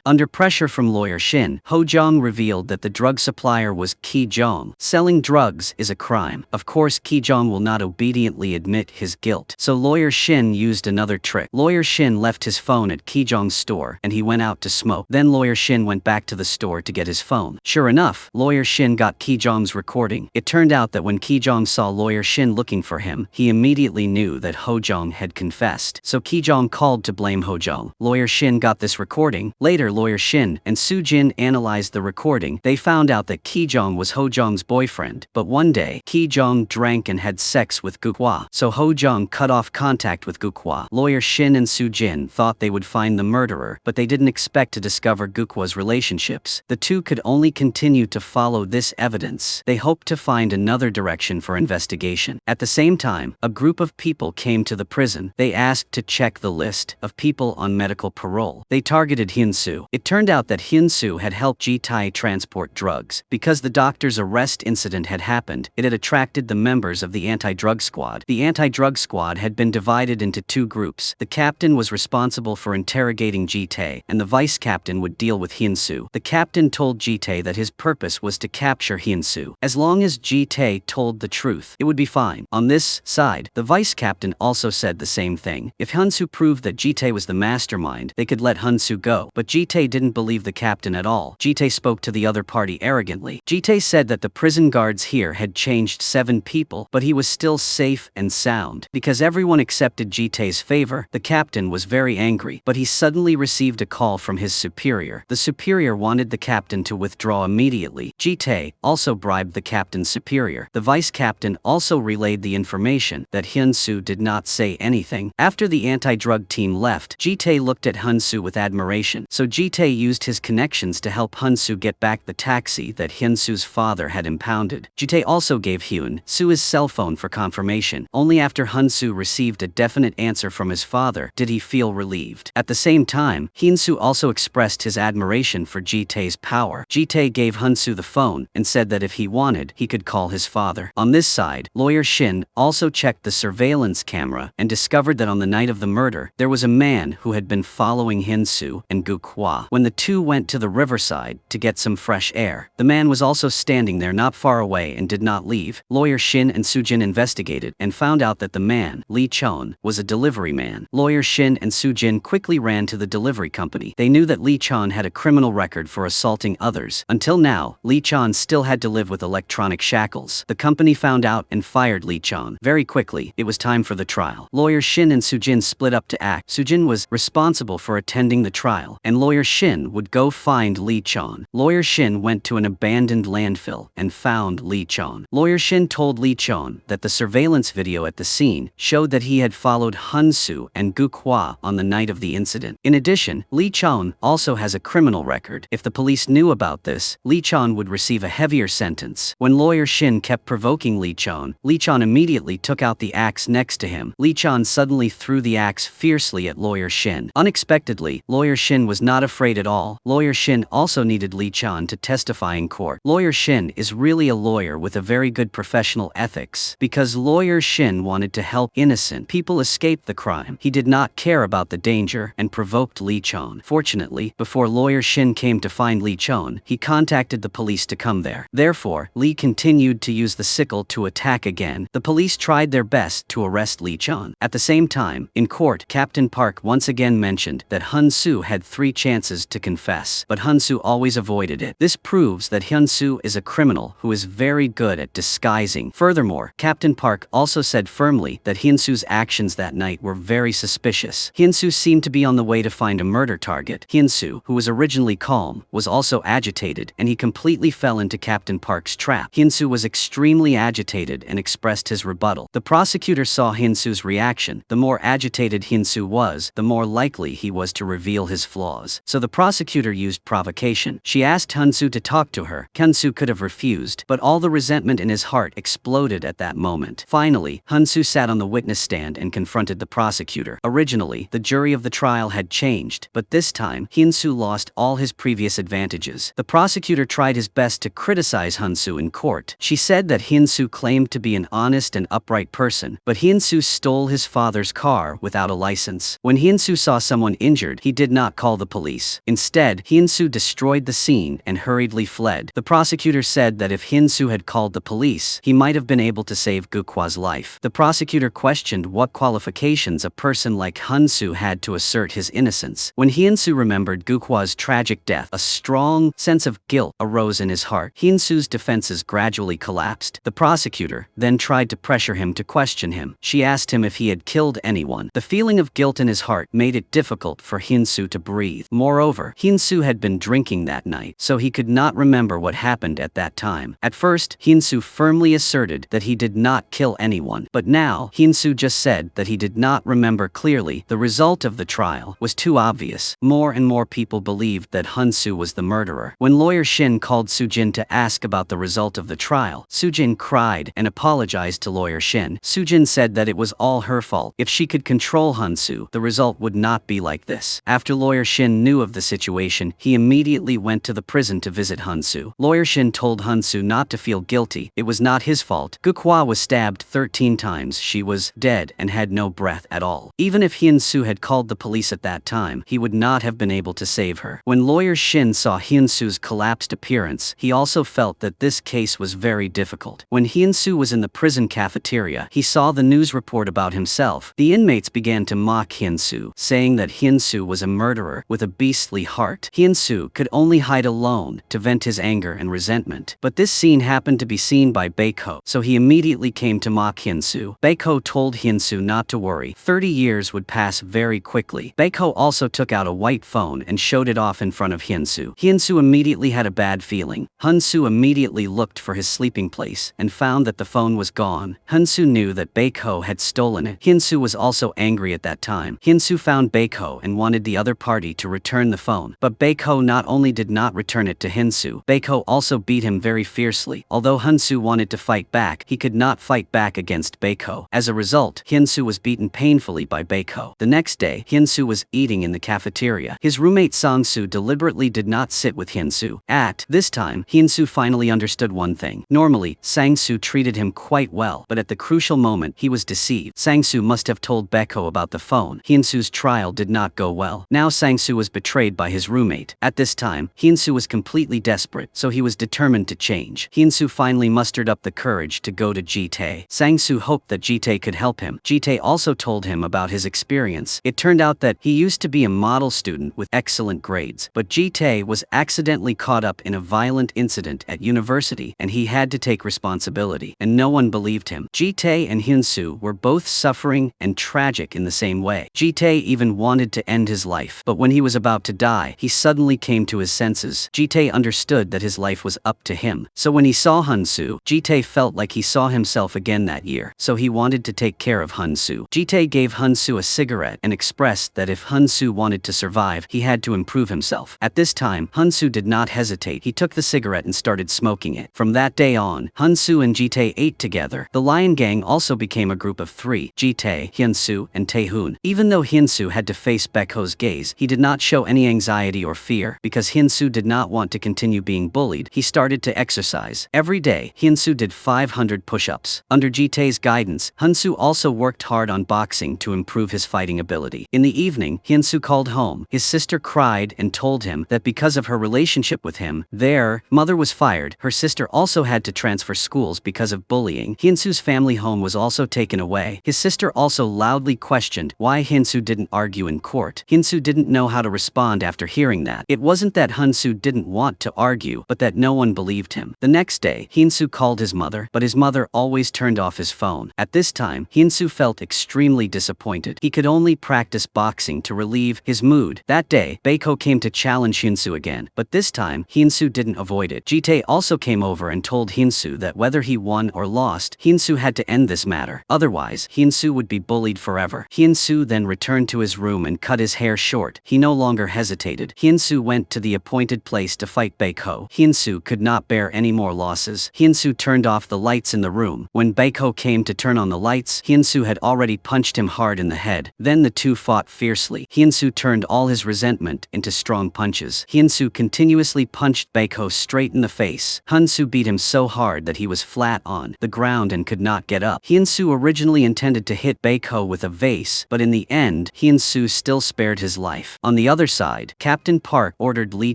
Under pressure from Lawyer Shin, Ho Jung revealed that the drug supplier was Ki Jong. Selling drugs is a crime. Of course, Ki Jong will not obediently admit his guilt, so Lawyer Shin used another trick. Lawyer Shin left his phone at Ki Jong's store, and he went out to smoke. Then Lawyer Shin went back to the store to get his phone. Sure enough, Lawyer Shin got Ki Jong's recording. It turned out that when Ki Jong saw Lawyer Shin looking for him, he immediately knew that Ho Jong had confessed. So Ki Jong called to blame Ho Jong. Lawyer Shin got this recording. Later, Lawyer Shin and Soo Jin analyzed the recording. They found out that Ki Jong was Ho Jong's boyfriend. But one day, Ki Jong drank and had sex with Gukwa. So Ho Jong cut off contact with Gukwa. Lawyer Shin and Soo Jin thought they would find the murderer, but they didn't expect to discover Gukwa's relationships. The two could only continue to follow this evidence. They hoped to find another direction for investigation. At the same time, a group of people came to the prison. They asked to check the list of people on medical parole. They targeted Hyun-soo. It turned out that Hyun-soo had helped Ji-tae transport drugs. Because the doctor's arrest incident had happened, it had attracted the members of the anti-drug squad. The anti-drug squad had been divided into two groups. The captain was responsible for interrogating Ji-tae, and the vice captain would deal with Hyun-soo. The captain told Ji-tae that his purpose was to capture Hyun-soo. As long as Ji-tae told the truth, it would be fine. On this side, the vice captain also said the same thing. If Hyun-soo proved that Ji-tae was the mastermind, they could let Hyun-soo go. But Ji-tae didn't believe the captain at all. Ji-tae spoke to the other party arrogantly. Ji-tae said that the prison guards here had changed 7 people, but he was still safe and sound. Because everyone accepted Ji-tae's favor, the captain was very angry, but he suddenly received a call from his superior. The superior wanted the captain to withdraw immediately. Ji-tae also bribed the captain's superior. The vice captain also relayed the information that Hyun-soo did not say anything. After the anti-drug team left, Ji-tae looked at Hyun-soo with admiration, so Ji-tae used his connections to help Hyun-soo get back the taxi that Hyun-soo's father had impounded. Ji-tae also gave Hyun-soo his cell phone for confirmation. Only after Hyun-soo received a definite answer from his father did he feel relieved. At the same time, Hyun-soo also expressed his admiration for Ji-tae's power. Ji-tae gave Hyun-soo the phone and said that if he wanted, he could call his father. On this side, Lawyer Shin also checked the surveillance camera and discovered that on the night of the murder, there was a man who had been following Hyun-soo and Gukwa. When the two went to the riverside to get some fresh air, the man was also standing there not far away and did not leave. Lawyer Shin and Soo Jin investigated and found out that the man, Lee Chon, was a delivery man. Lawyer Shin and Soo Jin quickly ran to the delivery company. They knew that Lee Chon had a criminal record for assaulting others. Until now, Lee Chon still had to live with electronic shackles. The company found out and fired Lee Chon. Very quickly, it was time for the trial. Lawyer Shin and Soo Jin split up to act. Soo Jin was responsible for attending the trial, and Lawyer Shin would go find Lee Chon. Lawyer Shin went to an abandoned landfill and found Lee Chon. Lawyer Shin told Lee Chon that the surveillance video at the scene showed that he had followed Hyun-soo and Gukwa on the night of the incident. In addition, Lee Chon also has a criminal record. If the police knew about this, Lee Chon would receive a heavier sentence. When Lawyer Shin kept provoking Lee Chon immediately took out the axe next to him. Lee Chon suddenly threw the axe fiercely at Lawyer Shin. Unexpectedly, Lawyer Shin was not afraid at all. Lawyer Shin also needed Lee Chon to testify in court. Lawyer Shin is really a lawyer with a very good professional ethics. Because Lawyer Shin wanted to help innocent people escape the crime, he did not care about the danger and provoked Lee Chon. Fortunately, before Lawyer Shin came to find Lee Chon, he contacted the police to come there. Therefore, Lee continued to use the sickle to attack again. The police tried their best to arrest Lee Chon. At the same time, in court, Captain Park once again mentioned that Hyun-soo had 3 chances to confess, but Hyun-soo always avoided it. This proves that Hyun-soo is a criminal who is very good at disguising. Furthermore, Captain Park also said firmly that Hyun-soo's actions that night were very suspicious. Hyun-soo seemed to be on the way to find a murder target. Hyun-soo, who was originally calm, was also agitated, and he completely fell into Captain Park's trap. Hyun-soo was extremely agitated and expressed his rebuttal. The prosecutor saw Hyun-soo's reaction. The more agitated Hyun-soo was, the more likely he was to reveal reveal his flaws. So the prosecutor used provocation. She asked Hyunsu to talk to her. Hyunsu could have refused, but all the resentment in his heart exploded at that moment. Finally, Hyunsu sat on the witness stand and confronted the prosecutor. Originally, the jury of the trial had changed, but this time, Hyunsu lost all his previous advantages. The prosecutor tried his best to criticize Hyunsu in court. She said that Hyunsu claimed to be an honest and upright person, but Hyunsu stole his father's car without a license. When Hyunsu saw someone injured, he did not call the police. Instead, Hyunsu destroyed the scene and hurriedly fled. The prosecutor said that if Hyunsu had called the police, he might have been able to save Gukwa's life. The prosecutor questioned what qualifications a person like Hyunsu had to assert his innocence. When Hyunsu remembered Gukwa's tragic death, a strong sense of guilt arose in his heart. Hyunsu's defenses gradually collapsed. The prosecutor then tried to pressure him to question him. She asked him if he had killed anyone. The feeling of guilt in his heart made it difficult for Hyunsu to breathe. Moreover, Hyunsu had been drinking that night, so he could not remember what happened at that time. At first, Hyunsu firmly asserted that he did not kill anyone, but now, Hyunsu just said that he did not remember clearly. The result of the trial was too obvious. More and more people believed that Hyunsu was the murderer. When lawyer Shin called Sujin to ask about the result of the trial, Sujin cried and apologized to lawyer Shin. Sujin said that it was all her fault. If she could control Hyunsu, the result would not be like this. After lawyer Shin knew of the situation, he immediately went to the prison to visit Hyunsu. Lawyer Shin told Hyunsu not to feel guilty. It was not his fault. Gukwa was stabbed 13 times. She was dead and had no breath at all. Even if Hyunsu had called the police at that time, he would not have been able to save her. When lawyer Shin saw Hyunsu's collapsed appearance, he also felt that this case was very difficult. When Hyunsu was in the prison cafeteria, he saw the news report about himself. The inmates began to mock Hyunsu, saying that Hyunsu was a murderer with a beastly heart. Hyunsu could only hide alone to vent his anger and resentment. But this scene happened to be seen by Baeko, so he immediately came to mock Hyunsu. Baeko told Hyunsu not to worry. 30 years would pass very quickly. Baeko also took out a white phone and showed it off in front of Hyunsu. Hyunsu immediately had a bad feeling. Hyunsu immediately looked for his sleeping place and found that the phone was gone. Hyunsu knew that Baeko had stolen it. Hyunsu was also angry at that time. Hyunsu found Baeko and wanted the other party to return the phone. But Baeko not only did not return it to Hyunsu, Baeko also beat him very fiercely. Although Hyunsu wanted to fight back, he could not fight back against Baeko. As a result, Hyunsu was beaten painfully by Baeko. The next day, Hyunsu was eating in the cafeteria. His roommate Sangsu deliberately did not sit with Hyunsu. At this time, Hyunsu finally understood one thing. Normally, Sangsu treated him quite well, but at the crucial moment, he was deceived. Sangsu must have told Baeko about the phone. Hyunsu's trial did not go well. Now Sangsu was betrayed by his roommate. At this time, Hyunsu was completely desperate, so he was determined to change. Hyunsu finally mustered up the courage to go to Jitae. Sangsu hoped that Jitae could help him. Jitae also told him about his experience. It turned out that he used to be a model student with excellent grades, but Jitae was accidentally caught up in a violent incident at university, and he had to take responsibility, and no one believed him. Jitae and Hyunsu were both suffering and tragic in the same way. Jitae even wanted to end his life, but when he was about to die, he suddenly came to his senses. Jitae understood that his life was up to him. So when he saw Hyunsu, Jitae felt like he saw himself again that year, so he wanted to take care of Hyunsu. Jitae gave Hyunsu a cigarette and expressed that if Hyunsu wanted to survive, he had to improve himself. At this time, Hyunsu did not hesitate. He took the cigarette and started smoking it. From that day on, Hyunsu and Jitae ate together. The Lion Gang also became a group of 3, Jitae, Hyunsu, and Taehoon. Even though Hyunsu had to face Baeko's gaze, he did not show any anxiety or fear. Because Hyunsu did not want to continue being bullied, he started to exercise. Every day, Hyunsu did 500 push-ups. Under Jitae's guidance, Hyunsu also worked hard on boxing to improve his fighting ability. In the evening, Hyunsu called home. His sister cried and told him that because of her relationship with him, their mother was fired. Her sister also had to transfer schools because of bullying. Hyunsu's family home was also taken away. His sister also loudly questioned why Hyunsu didn't argue in court. Hyunsu didn't know how to respond after hearing that. It wasn't that Hyunsu didn't want to argue, but that no one believed him. The next day, Hyunsu called his mother, but his mother always turned off his phone. At this time, Hyunsu felt extremely disappointed. He could only practice boxing to relieve his mood. That day, Baeko came to challenge Hyunsu again, but this time, Hyunsu didn't avoid it. Jitae also came over and told Hyunsu that whether he won or lost, Hyunsu had to end this matter. Otherwise, Hyunsu would be bullied forever. Hyunsu then returned to his room and cut his hair short short, he no longer hesitated. Hyun-soo went to the appointed place to fight Baek-ho. Hyun-soo could not bear any more losses. Hyun-soo turned off the lights in the room. When Baek-ho came to turn on the lights, Hyun-soo had already punched him hard in the head. Then the two fought fiercely. Hyun-soo turned all his resentment into strong punches. Hyun-soo continuously punched Baek-ho straight in the face. Hyun-soo beat him so hard that he was flat on the ground and could not get up. Hyun-soo originally intended to hit Baek-ho with a vase, but in the end, Hyun-soo still spared his life. On the other side, Captain Park ordered Lee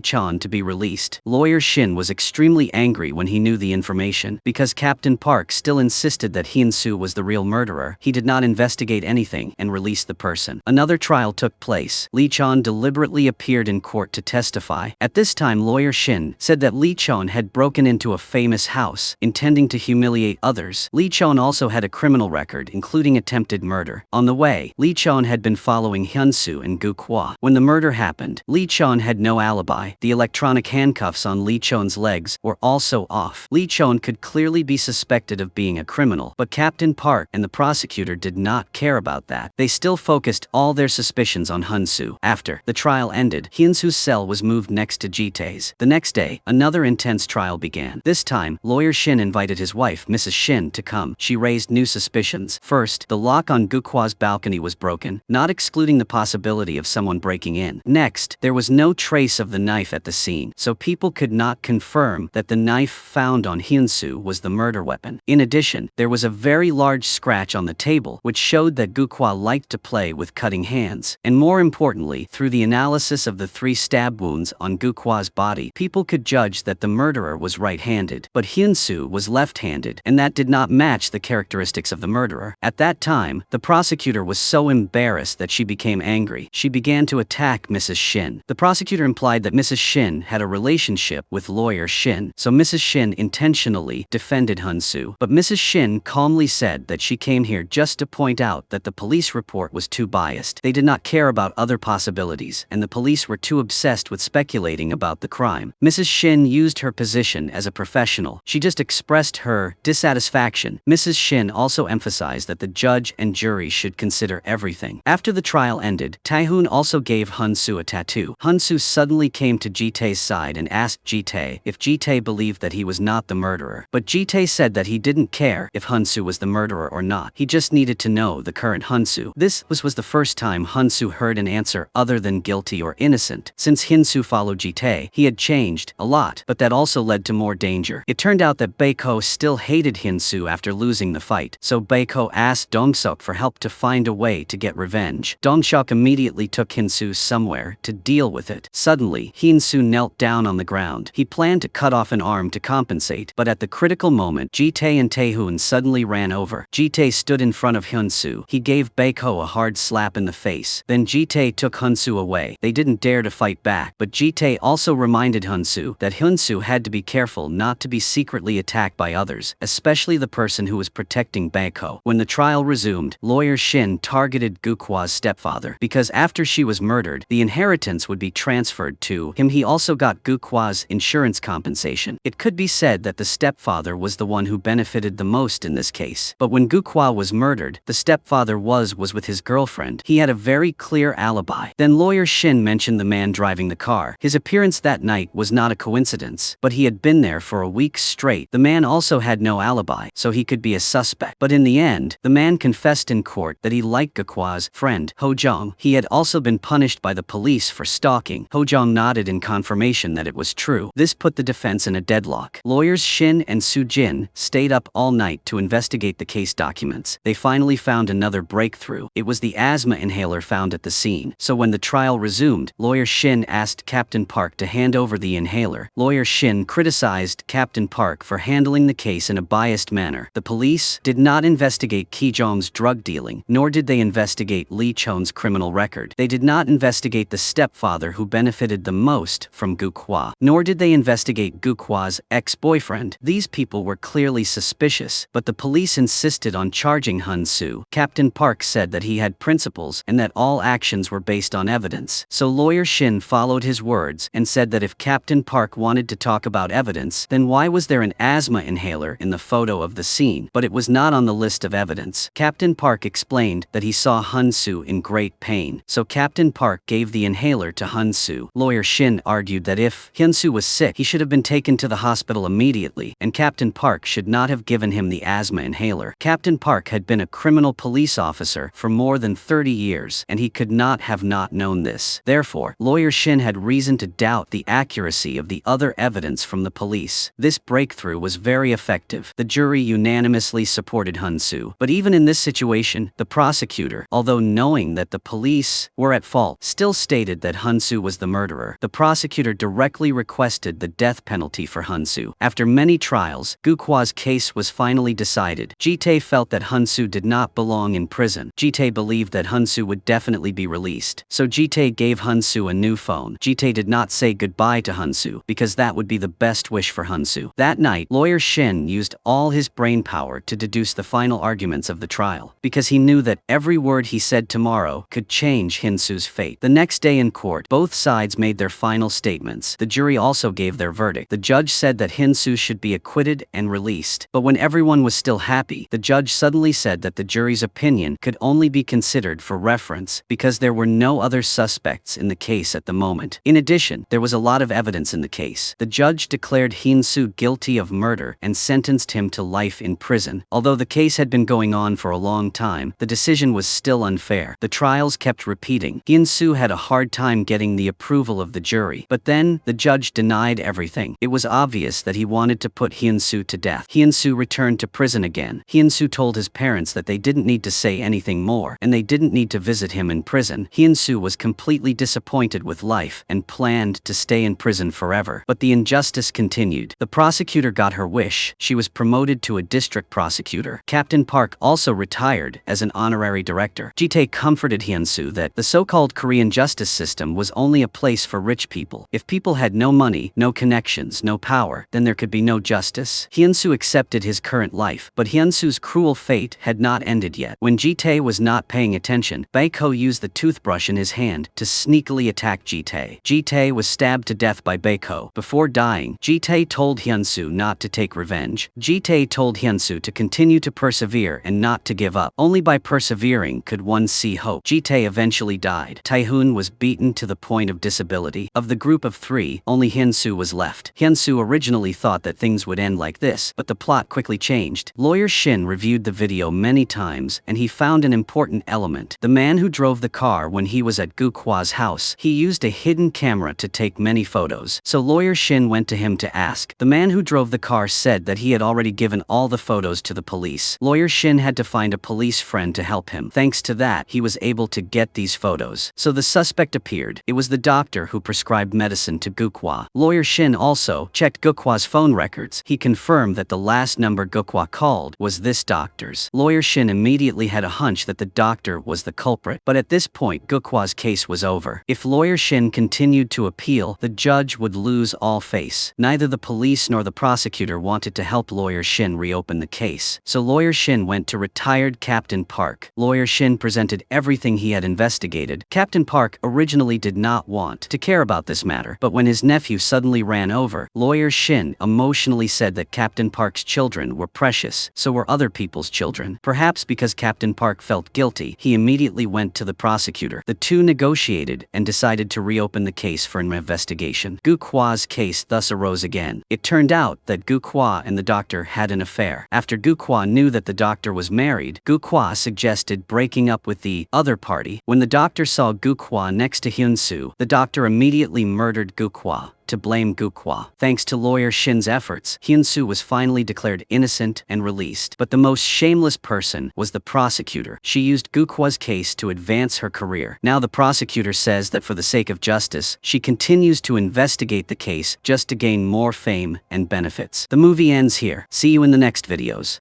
Chon to be released. Lawyer Shin was extremely angry when he knew the information. Because Captain Park still insisted that Hyun-soo was the real murderer, he did not investigate anything and release the person. Another trial took place. Lee Chon deliberately appeared in court to testify. At this time, Lawyer Shin said that Lee Chon had broken into a famous house, intending to humiliate others. Lee Chon also had a criminal record, including attempted murder. On the way, Lee Chon had been following Hyun-soo and Gu Kwa. When the murder happened, Lee Chon had no alibi. The electronic handcuffs on Lee Chon's legs were also off. Lee Chon could clearly be suspected of being a criminal, but Captain Park and the prosecutor did not care about that. They still focused all their suspicions on Hyun-soo. After the trial ended, Hyun-soo's cell was moved next to Ji-tae's. The next day, another intense trial began. This time, Lawyer Shin invited his wife, Mrs. Shin, to come. She raised new suspicions. First, the lock on Gu Kwa's balcony was broken, not excluding the possibility of someone breaking in. Next, there was no trace of the knife at the scene, so people could not confirm that the knife found on Hyun-soo was the murder weapon. In addition, there was a very large scratch on the table, which showed that Gu Kwa liked to play with cutting hands. And more importantly, through the analysis of the 3 stab wounds on Gu Kwa's body, people could judge that the murderer was right-handed, but Hyun-soo was left-handed, and that did not match the characteristics of the murderer. At that time, the prosecutor was so embarrassed that she became angry. She began to attack Mrs. Shin. The prosecutor implied that Mrs. Shin had a relationship with Lawyer Shin, so Mrs. Shin intentionally defended Hyun-soo. But Mrs. Shin calmly said that she came here just to point out that the police report was too biased. They did not care about other possibilities, and the police were too obsessed with speculating about the crime. Mrs. Shin used her position as a professional. She just expressed her dissatisfaction. Mrs. Shin also emphasized that the judge and jury should consider everything. After the trial ended, Taehoon also gave Hyun-soo a tattoo. Hyun-soo suddenly came to Ji-tae's side and asked Ji-tae if Ji-tae believed that he was not the murderer. But Ji-tae said that he didn't care if Hyun-soo was the murderer or not. He just needed to know the current Hyun-soo. This was the first time Hyun-soo heard an answer other than guilty or innocent. Since Hyun-soo followed Ji-tae, he had changed a lot, but that also led to more danger. It turned out that Baek-ho still hated Hyun-soo after losing the fight, so Baek-ho asked Dong-seok for help to find a way to get revenge. Dong-seok immediately took Hyun-soo somewhere to deal with it. Suddenly, Hyun-soo knelt down on the ground. He planned to cut off an arm to compensate, but at the critical moment, Ji-tae and Taehoon suddenly ran over. Ji-tae stood in front of Hyun-soo. He gave Baek-ho a hard slap in the face. Then Ji-tae took Hyun-soo away. They didn't dare to fight back, but Ji-tae also reminded Hyun-soo that Hyun-soo had to be careful not to be secretly attacked by others, especially the person who was protecting Baek-ho. When the trial resumed, Lawyer Shin targeted Gu Kwa's stepfather, because after she was murdered, the inheritance would be transferred to him. He also got Gu Kwa's insurance compensation. It could be said that the stepfather was the one who benefited the most in this case. But when Gu Kwa was murdered, the stepfather was with his girlfriend. He had a very clear alibi. Then Lawyer Shin mentioned the man driving the car. His appearance that night was not a coincidence, but he had been there for a week straight. The man also had no alibi, so he could be a suspect. But in the end, the man confessed in court that he liked Gu Kwa's friend, Ho Jong. He had also been punished by the police for stalking. Ho Jong nodded in confirmation that it was true. This put the defense in a deadlock. Lawyers Shin and Soo Jin stayed up all night to investigate the case documents. They finally found another breakthrough. It was the asthma inhaler found at the scene. So when the trial resumed, Lawyer Shin asked Captain Park to hand over the inhaler. Lawyer Shin criticized Captain Park for handling the case in a biased manner. The police did not investigate Ki Jong's drug dealing, nor did they investigate Lee Chon's criminal record. They did not investigate the stepfather who benefited the most from Gu Kwa, nor did they investigate Gu Kwa's ex-boyfriend. These people were clearly suspicious, but the police insisted on charging Hyun-soo. Captain Park said that he had principles and that all actions were based on evidence. So Lawyer Shin followed his words and said that if Captain Park wanted to talk about evidence, then why was there an asthma inhaler in the photo of the scene? But it was not on the list of evidence. Captain Park explained that he saw Hyun-soo in great pain, so Captain Captain Park gave the inhaler to Hyun-soo. Lawyer Shin argued that if Hyun-soo was sick, he should have been taken to the hospital immediately, and Captain Park should not have given him the asthma inhaler. Captain Park had been a criminal police officer for more than 30 years, and he could not have not known this. Therefore, Lawyer Shin had reason to doubt the accuracy of the other evidence from the police. This breakthrough was very effective. The jury unanimously supported Hyun-soo. But even in this situation, the prosecutor, although knowing that the police were at fault, still stated that Hyun-soo was the murderer. The prosecutor directly requested the death penalty for Hyun-soo. After many trials, Gu-kwa's case was finally decided. Ji-tae felt that Hyun-soo did not belong in prison. Ji-tae believed that Hyun-soo would definitely be released. So Ji-tae gave Hyun-soo a new phone. Ji-tae did not say goodbye to Hyun-soo, because that would be the best wish for Hyun-soo. That night, Lawyer Shin used all his brainpower to deduce the final arguments of the trial, because he knew that every word he said tomorrow could change Hyun-soo's fate. The next day in court, both sides made their final statements. The jury also gave their verdict. The judge said that Hyun-soo should be acquitted and released. But when everyone was still happy, the judge suddenly said that the jury's opinion could only be considered for reference because there were no other suspects in the case at the moment. In addition, there was a lot of evidence in the case. The judge declared Hyun-soo guilty of murder and sentenced him to life in prison. Although the case had been going on for a long time, the decision was still unfair. The trials kept repeating. Hyun-soo had a hard time getting the approval of the jury. But then, the judge denied everything. It was obvious that he wanted to put Hyun-soo to death. Hyun-soo returned to prison again. Hyun-soo told his parents that they didn't need to say anything more, and they didn't need to visit him in prison. Hyun-soo was completely disappointed with life and planned to stay in prison forever. But the injustice continued. The prosecutor got her wish. She was promoted to a district prosecutor. Captain Park also retired as an honorary director. Ji-tae comforted Hyun-soo that the so-called Korean justice system was only a place for rich people. If people had no money, no connections, no power, then there could be no justice. Hyun-soo accepted his current life, but Hyun-soo's cruel fate had not ended yet. When Ji-tae was not paying attention, Baeko used the toothbrush in his hand to sneakily attack Ji-tae. Ji-tae was stabbed to death by Baeko. Before dying, Ji-tae told Hyun-soo not to take revenge. Ji-tae told Hyun-soo to continue to persevere and not to give up. Only by persevering could one see hope. Ji-tae eventually died. Taehoon was beaten to the point of disability. Of the group of three, only Hyun-soo was left. Hyun-soo originally thought that things would end like this, but the plot quickly changed. Lawyer Shin reviewed the video many times, and he found an important element. The man who drove the car when he was at Gu-kwa's house, he used a hidden camera to take many photos. So Lawyer Shin went to him to ask. The man who drove the car said that he had already given all the photos to the police. Lawyer Shin had to find a police friend to help him. Thanks to that, he was able to get these photos. So the suspect appeared. It was the doctor who prescribed medicine to Gu-kwa. Lawyer Shin also checked Gu-kwa's phone records. He confirmed that the last number Gu-kwa called was this doctor's. Lawyer Shin immediately had a hunch that the doctor was the culprit. But at this point, Gu-kwa's case was over. If Lawyer Shin continued to appeal, the judge would lose all face. Neither the police nor the prosecutor wanted to help Lawyer Shin reopen the case. So Lawyer Shin went to retired Captain Park. Lawyer Shin presented everything he had investigated. Captain Park originally did not want to care about this matter, but when his nephew suddenly ran over, Lawyer Shin emotionally said that Captain Park's children were precious, so were other people's children. Perhaps because Captain Park felt guilty, he immediately went to the prosecutor. The two negotiated and decided to reopen the case for an investigation. Gu-kwa's case thus arose again. It turned out that Gu-kwa and the doctor had an affair. After Gu-kwa knew that the doctor was married, Gu-kwa suggested breaking up with the other party. When the doctor saw Gu-kwa next to Hyun-soo, the doctor immediately murdered Gu-kwa to blame Gu-kwa. Thanks to Lawyer Shin's efforts, Hyun-soo was finally declared innocent and released. But the most shameless person was the prosecutor. She used Gu-kwa's case to advance her career. Now the prosecutor says that for the sake of justice, she continues to investigate the case just to gain more fame and benefits. The movie ends here. See you in the next videos.